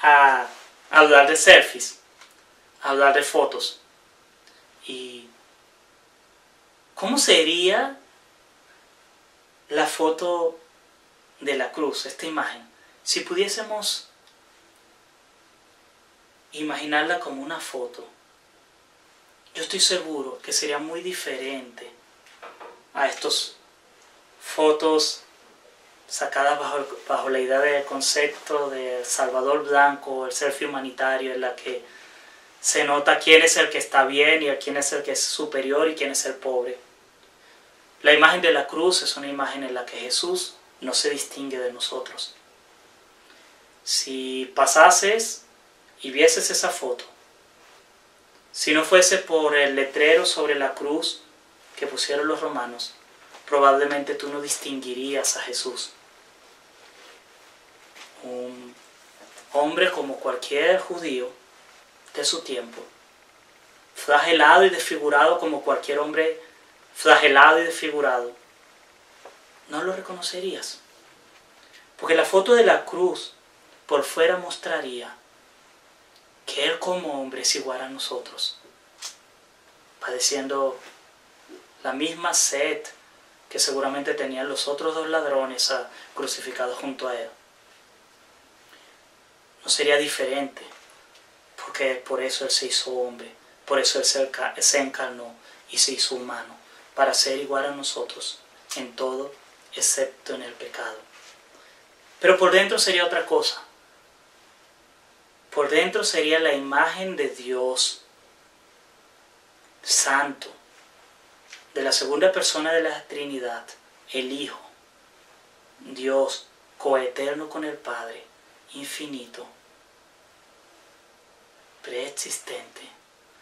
a hablar de selfies, a hablar de fotos. Y ¿cómo sería la foto de la cruz, esta imagen? Si pudiésemos imaginarla como una foto, yo estoy seguro que sería muy diferente a estas fotos sacadas bajo la idea del concepto de Salvador Blanco, el selfie humanitario, en la que se nota quién es el que está bien y quién es el que es superior y quién es el pobre. La imagen de la cruz es una imagen en la que Jesús no se distingue de nosotros. Si pasases y vieses esa foto, si no fuese por el letrero sobre la cruz que pusieron los romanos, probablemente tú no distinguirías a Jesús. Un hombre como cualquier judío de su tiempo, flagelado y desfigurado como cualquier hombre flagelado y desfigurado, no lo reconocerías. Porque la foto de la cruz por fuera mostraría que Él como hombre es igual a nosotros, padeciendo la misma sed que seguramente tenían los otros dos ladrones crucificados junto a Él. No sería diferente, porque por eso Él se hizo hombre, por eso Él se encarnó y se hizo humano, para ser igual a nosotros en todo, excepto en el pecado. Pero por dentro sería otra cosa. Por dentro sería la imagen de Dios Santo, de la segunda persona de la Trinidad, el Hijo, Dios coeterno con el Padre, infinito, preexistente,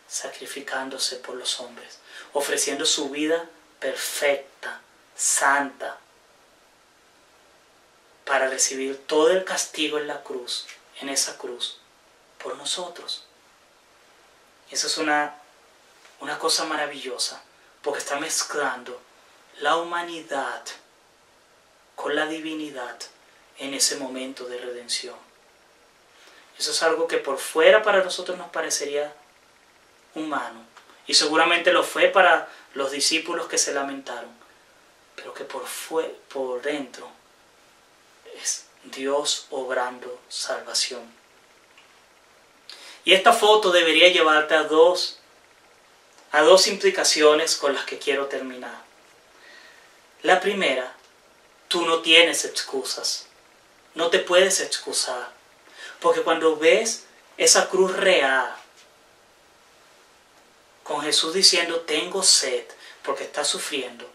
sacrificándose por los hombres, ofreciendo su vida perfecta, santa, para recibir todo el castigo en la cruz, en esa cruz, por nosotros. Eso es una cosa maravillosa, porque está mezclando la humanidad con la divinidad en ese momento de redención. Eso es algo que por fuera para nosotros nos parecería humano, y seguramente lo fue para los discípulos que se lamentaron, pero que por dentro es Dios obrando salvación. Y esta foto debería llevarte a dos implicaciones con las que quiero terminar. La primera, tú no tienes excusas, no te puedes excusar, porque cuando ves esa cruz real, con Jesús diciendo tengo sed porque está sufriendo,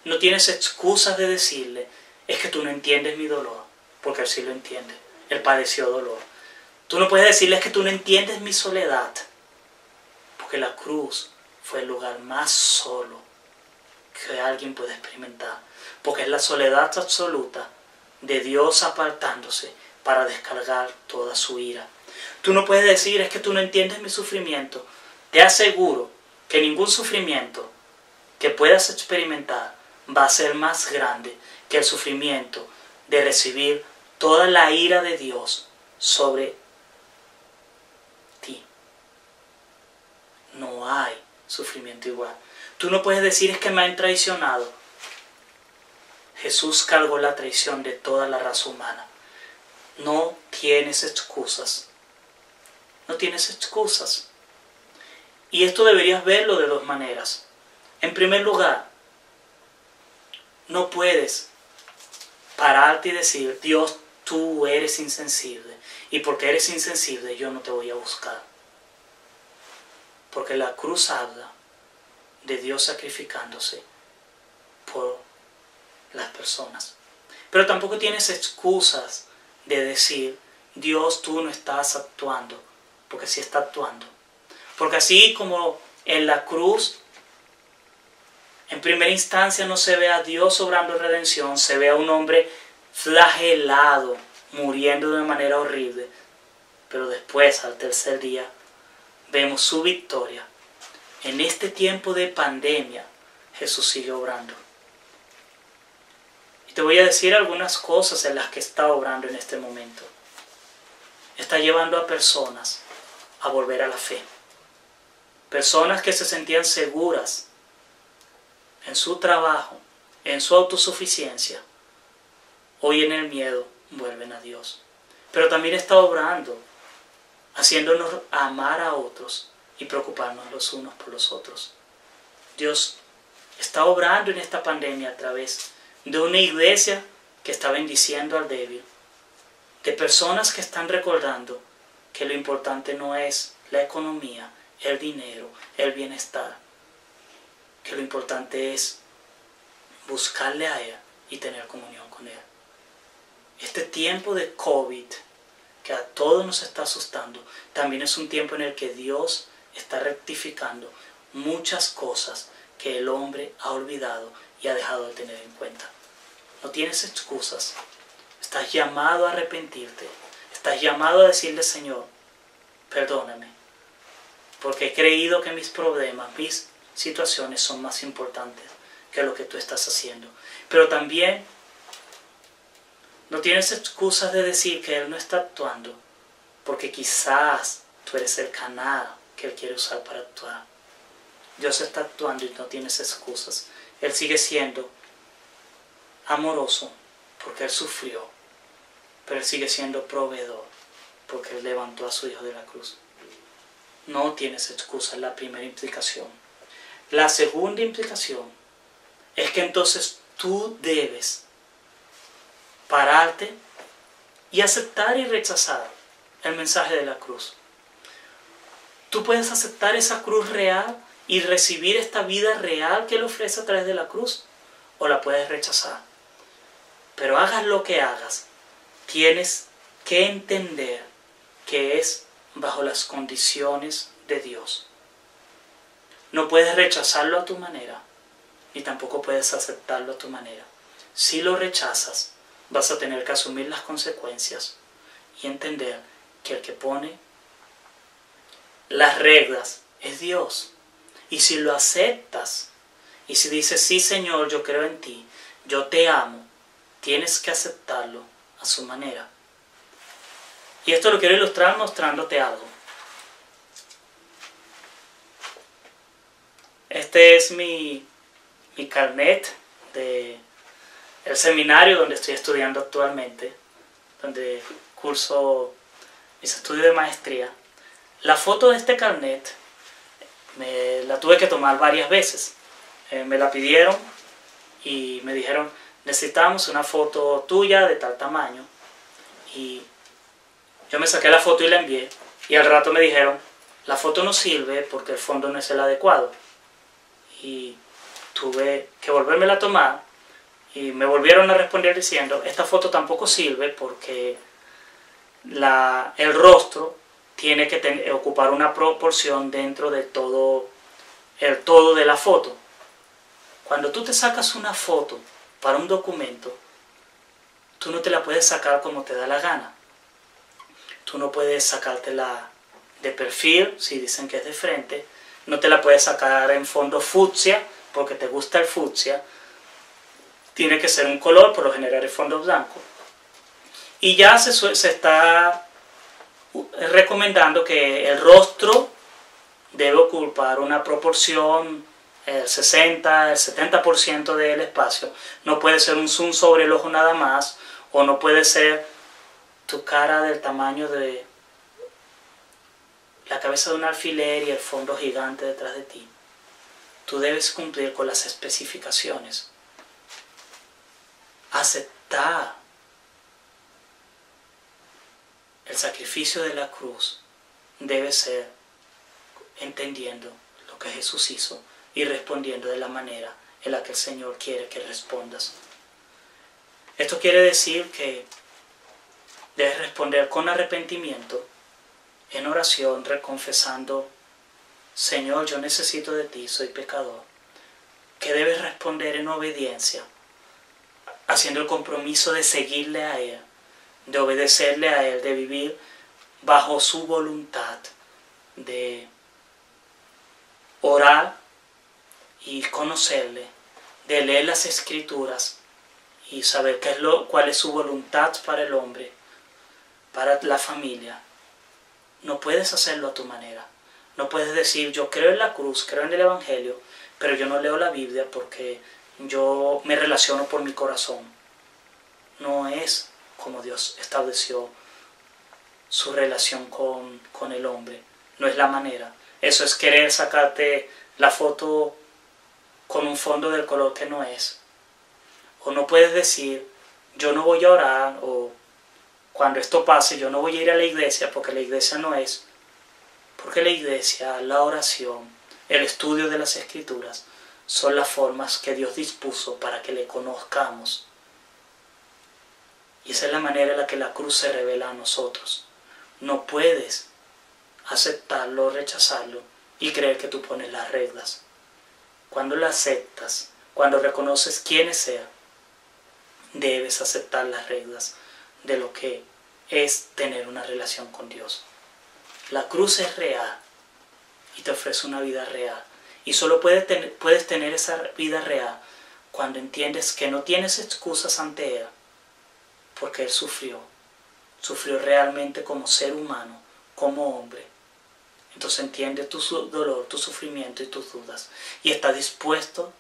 no tienes excusas de decirle es que tú no entiendes mi dolor, porque Él sí lo entiende, Él padeció dolor. Tú no puedes decirle es que tú no entiendes mi soledad, porque la cruz fue el lugar más solo que alguien puede experimentar, porque es la soledad absoluta de Dios apartándose para descargar toda su ira. Tú no puedes decir es que tú no entiendes mi sufrimiento. Te aseguro que ningún sufrimiento que puedas experimentar va a ser más grande que el sufrimiento de recibir toda la ira de Dios sobre ti. No hay sufrimiento igual. Tú no puedes decir es que me han traicionado. Jesús cargó la traición de toda la raza humana. No tienes excusas. No tienes excusas. Y esto deberías verlo de dos maneras. En primer lugar, no puedes pararte y decir, Dios, tú eres insensible. Y porque eres insensible, yo no te voy a buscar. Porque la cruz habla de Dios sacrificándose por las personas. Pero tampoco tienes excusas de decir, Dios, tú no estás actuando, porque sí está actuando. Porque así como en la cruz, en primera instancia no se ve a Dios obrando redención, se ve a un hombre flagelado, muriendo de una manera horrible. Pero después, al tercer día, vemos su victoria. En este tiempo de pandemia, Jesús sigue obrando. Y te voy a decir algunas cosas en las que está obrando en este momento. Está llevando a personas a volver a la fe. Personas que se sentían seguras en su trabajo, en su autosuficiencia, hoy en el miedo vuelven a Dios. Pero también está obrando, haciéndonos amar a otros y preocuparnos los unos por los otros. Dios está obrando en esta pandemia a través de una iglesia que está bendiciendo al débil, de personas que están recordando que lo importante no es la economía, el dinero, el bienestar, que lo importante es buscarle a Él y tener comunión con Él. Este tiempo de COVID, que a todos nos está asustando, también es un tiempo en el que Dios está rectificando muchas cosas que el hombre ha olvidado y ha dejado de tener en cuenta. No tienes excusas. Estás llamado a arrepentirte. Estás llamado a decirle, Señor, perdóname, porque he creído que mis problemas, mis situaciones son más importantes que lo que tú estás haciendo. Pero también no tienes excusas de decir que Él no está actuando, porque quizás tú eres el canal que Él quiere usar para actuar. Dios está actuando y no tienes excusas. Él sigue siendo amoroso porque Él sufrió, pero Él sigue siendo proveedor porque Él levantó a su Hijo de la cruz. No tienes excusas, la primera implicación. La segunda implicación es que entonces tú debes pararte y aceptar y rechazar el mensaje de la cruz. Tú puedes aceptar esa cruz real y recibir esta vida real que Él ofrece a través de la cruz, o la puedes rechazar. Pero hagas lo que hagas, tienes que entender que es bajo las condiciones de Dios. No puedes rechazarlo a tu manera, ni tampoco puedes aceptarlo a tu manera. Si lo rechazas, vas a tener que asumir las consecuencias y entender que el que pone las reglas es Dios. Y si lo aceptas, y si dices, sí Señor, yo creo en ti, yo te amo, tienes que aceptarlo a su manera. Y esto lo quiero ilustrar mostrándote algo. Este es mi carnet del seminario donde estoy estudiando actualmente, donde curso mis estudios de maestría. La foto de este carnet me la tuve que tomar varias veces. Me la pidieron y me dijeron, necesitamos una foto tuya de tal tamaño. Y yo me saqué la foto y la envié. Y al rato me dijeron, la foto no sirve porque el fondo no es el adecuado. Y tuve que volvérmela a tomar. Y me volvieron a responder diciendo, esta foto tampoco sirve porque el rostro tiene que ocupar una proporción dentro de todo el todo de la foto. Cuando tú te sacas una foto para un documento, tú no te la puedes sacar como te da la gana. Tú no puedes sacártela de perfil, si dicen que es de frente. No te la puedes sacar en fondo fucsia, porque te gusta el fucsia. Tiene que ser un color, por lo general el fondo blanco. Y ya se está recomendando que el rostro debe ocupar una proporción, el 60, el 70% del espacio. No puede ser un zoom sobre el ojo nada más, o no puede ser tu cara del tamaño de la cabeza de un alfiler y el fondo gigante detrás de ti. Tú debes cumplir con las especificaciones. aceptar el sacrificio de la cruz debe ser entendiendo lo que Jesús hizo y respondiendo de la manera en la que el Señor quiere que respondas. Esto quiere decir que debes responder con arrepentimiento, en oración, reconfesando: Señor, yo necesito de ti, soy pecador. Que debes responder en obediencia, haciendo el compromiso de seguirle a Él, de obedecerle a Él, de vivir bajo su voluntad, de orar y conocerle, de leer las Escrituras y saber cuál es su voluntad para el hombre, para la familia. No puedes hacerlo a tu manera. No puedes decir: yo creo en la cruz, creo en el Evangelio, pero yo no leo la Biblia porque yo me relaciono por mi corazón. No es como Dios estableció su relación con el hombre. No es la manera. Eso es querer sacarte la foto con un fondo del color que no es. O no puedes decir: yo no voy a orar, o cuando esto pase yo no voy a ir a la iglesia porque la iglesia no es. Porque la iglesia, la oración, el estudio de las Escrituras son las formas que Dios dispuso para que le conozcamos. Y esa es la manera en la que la cruz se revela a nosotros. No puedes aceptarlo o rechazarlo y creer que tú pones las reglas. Cuando la aceptas, cuando reconoces quién es Él, debes aceptar las reglas de lo que es tener una relación con Dios. La cruz es real y te ofrece una vida real. Y solo puedes tener esa vida real cuando entiendes que no tienes excusas ante Él, porque Él sufrió realmente como ser humano, como hombre. Entonces entiende tu dolor, tu sufrimiento y tus dudas, y está dispuesto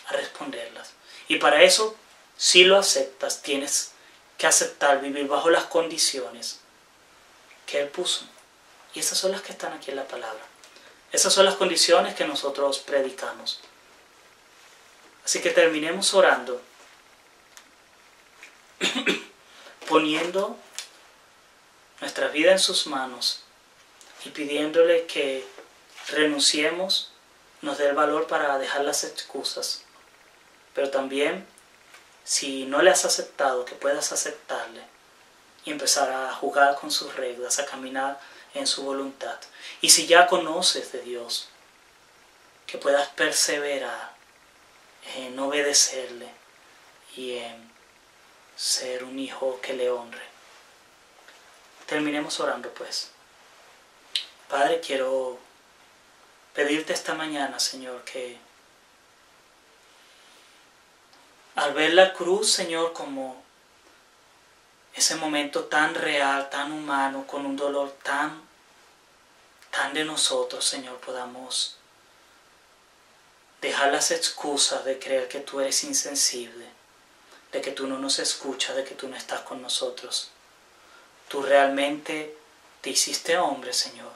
a responderlas. Y para eso, si lo aceptas, tienes que aceptar vivir bajo las condiciones que Él puso. Y esas son las que están aquí en la palabra. Esas son las condiciones que nosotros predicamos. Así que terminemos orando, poniendo nuestra vida en sus manos y pidiéndole que renunciemos, nos dé el valor para dejar las excusas. Pero también, si no le has aceptado, que puedas aceptarle y empezar a jugar con sus reglas, a caminar en su voluntad. Y si ya conoces de Dios, que puedas perseverar en obedecerle y en ser un hijo que le honre. Terminemos orando pues. Padre, quiero pedirte esta mañana, Señor, que al ver la cruz, Señor, como ese momento tan real, tan humano, con un dolor tan de nosotros, Señor, podamos dejar las excusas de creer que tú eres insensible, de que tú no nos escuchas, de que tú no estás con nosotros. Tú realmente te hiciste hombre, Señor,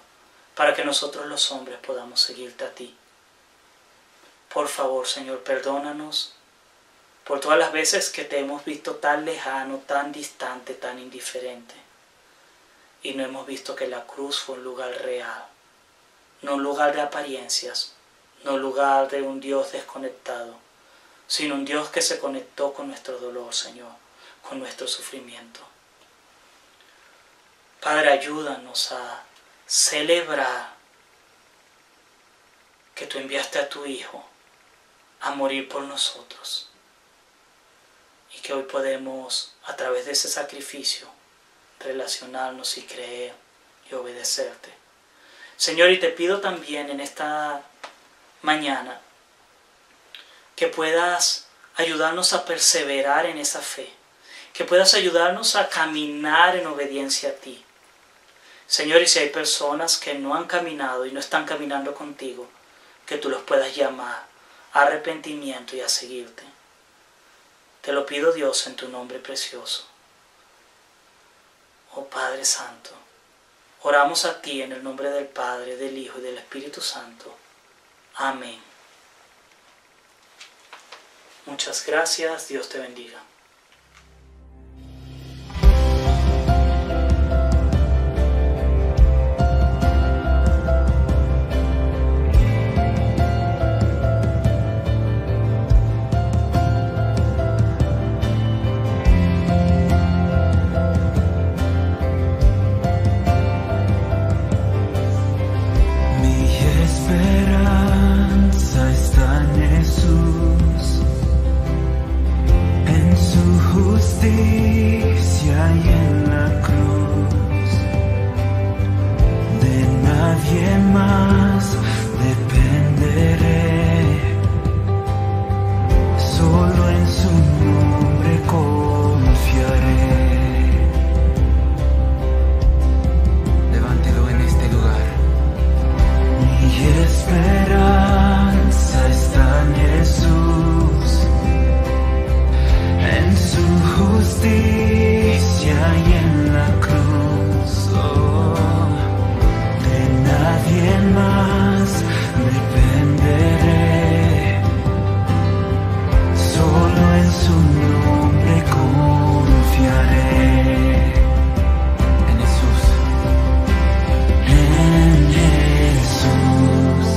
para que nosotros los hombres podamos seguirte a ti. Por favor, Señor, perdónanos por todas las veces que te hemos visto tan lejano, tan distante, tan indiferente. Y no hemos visto que la cruz fue un lugar real, no un lugar de apariencias, no un lugar de un Dios desconectado, sino un Dios que se conectó con nuestro dolor, Señor, con nuestro sufrimiento. Padre, ayúdanos a celebrar que tú enviaste a tu Hijo a morir por nosotros. Y que hoy podemos, a través de ese sacrificio, relacionarnos y creer y obedecerte. Señor, y te pido también en esta mañana que puedas ayudarnos a perseverar en esa fe, que puedas ayudarnos a caminar en obediencia a ti. Señor, y si hay personas que no han caminado y no están caminando contigo, que tú los puedas llamar a arrepentimiento y a seguirte. Te lo pido, Dios, en tu nombre precioso. Oh Padre Santo, oramos a ti en el nombre del Padre, del Hijo y del Espíritu Santo. Amén. Muchas gracias, Dios te bendiga. justicia y en la cruz, de nadie más dependeré, solo en su nombre confiaré. En Jesús,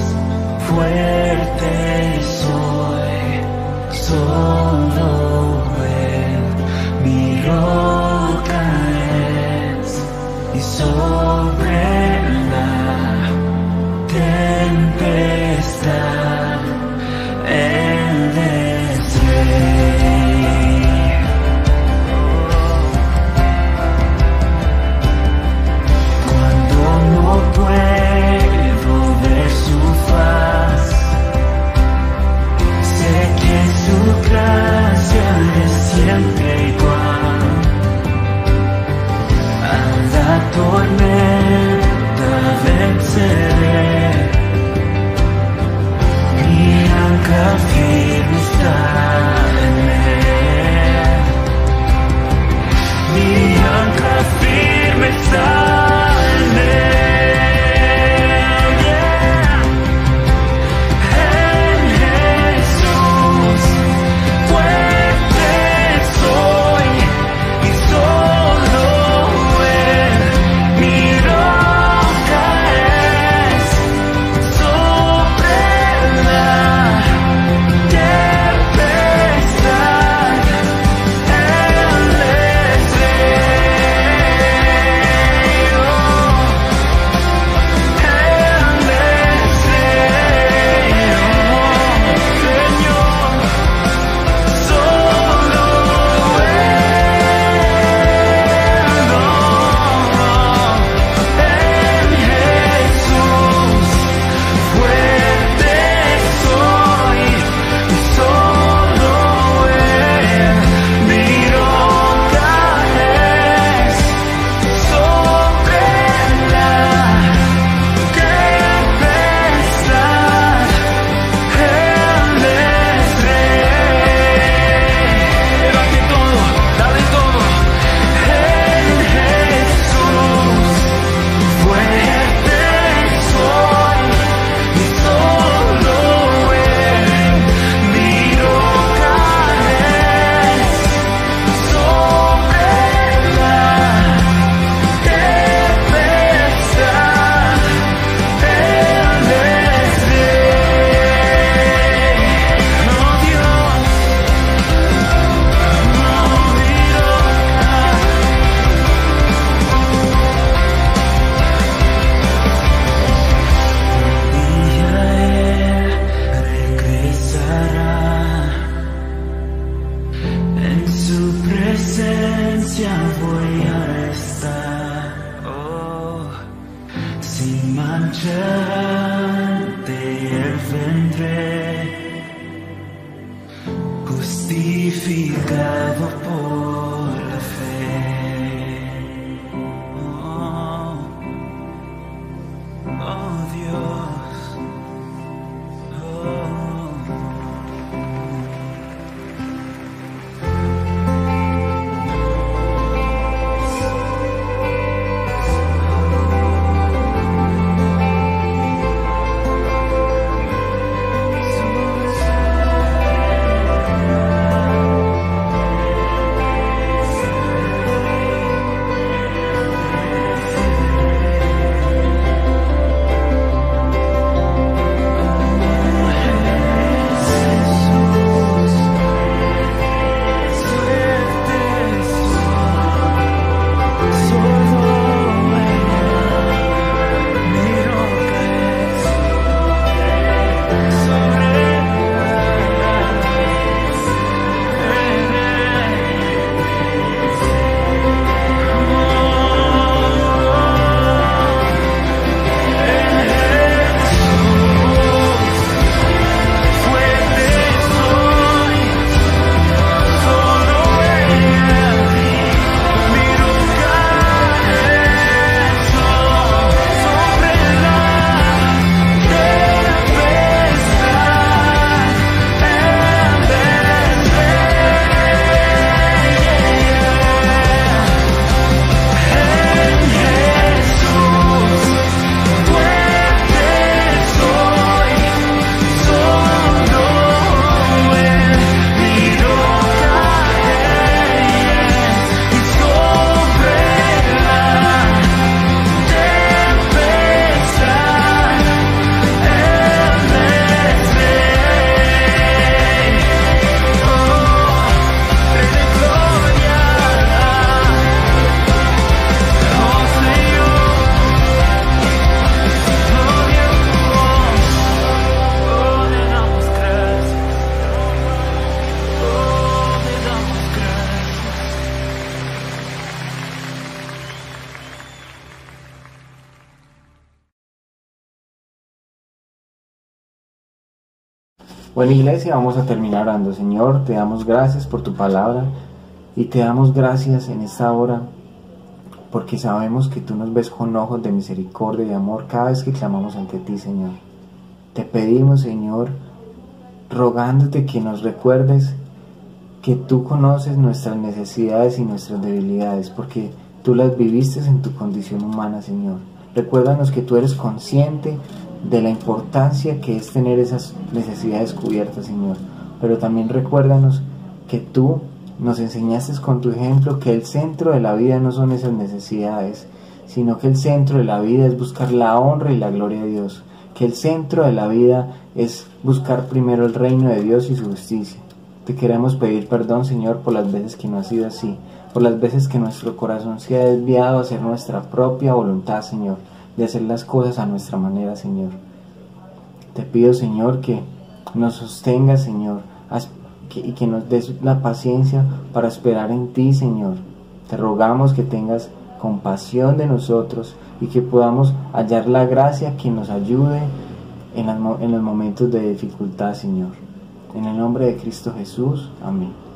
fuerte soy, solo Él mi roca es, y sobre la tempestad Él es Rey. Cuando no puedo ver su faz, sé que su gracia es siempre igual. A la tormenta venceré, mi ancla firme está en Él. Mi ancla firme está en Él. En Jesús, fuerte soy, y solo Él mi roca es, sobre la tempestad Él es Rey. Él es Rey, Señor, solo en Jesús, fuerte soy, y solo Él mi roca es, sobre la tempestad Él es Rey. Pero ante todo, dale todo. En Jesús, fuerte soy, y solo Él mi roca es, sobre la tempestad Él es Rey. Oh Dios, un día Él regresará, en su presencia voy a estar, sin mancha ante Él vendré, justificado por la fe. Oh Dios, Bueno, iglesia, vamos a terminar orando. Señor, te damos gracias por tu palabra y te damos gracias en esta hora porque sabemos que tú nos ves con ojos de misericordia y de amor cada vez que clamamos ante ti, Señor. Te pedimos, Señor, rogándote que nos recuerdes que tú conoces nuestras necesidades y nuestras debilidades, porque tú las viviste en tu condición humana, Señor. Recuérdanos que tú eres consciente de la importancia que es tener esas necesidades cubiertas, Señor. Pero también recuérdanos que tú nos enseñaste con tu ejemplo que el centro de la vida no son esas necesidades, sino que el centro de la vida es buscar la honra y la gloria de Dios. Que el centro de la vida es buscar primero el reino de Dios y su justicia. Te queremos pedir perdón, Señor, por las veces que no ha sido así, por las veces que nuestro corazón se ha desviado a hacer nuestra propia voluntad, Señor, de hacer las cosas a nuestra manera, Señor. Te pido, Señor, que nos sostengas, Señor, y que nos des la paciencia para esperar en ti, Señor. Te rogamos que tengas compasión de nosotros y que podamos hallar la gracia que nos ayude en los momentos de dificultad, Señor. En el nombre de Cristo Jesús. Amén.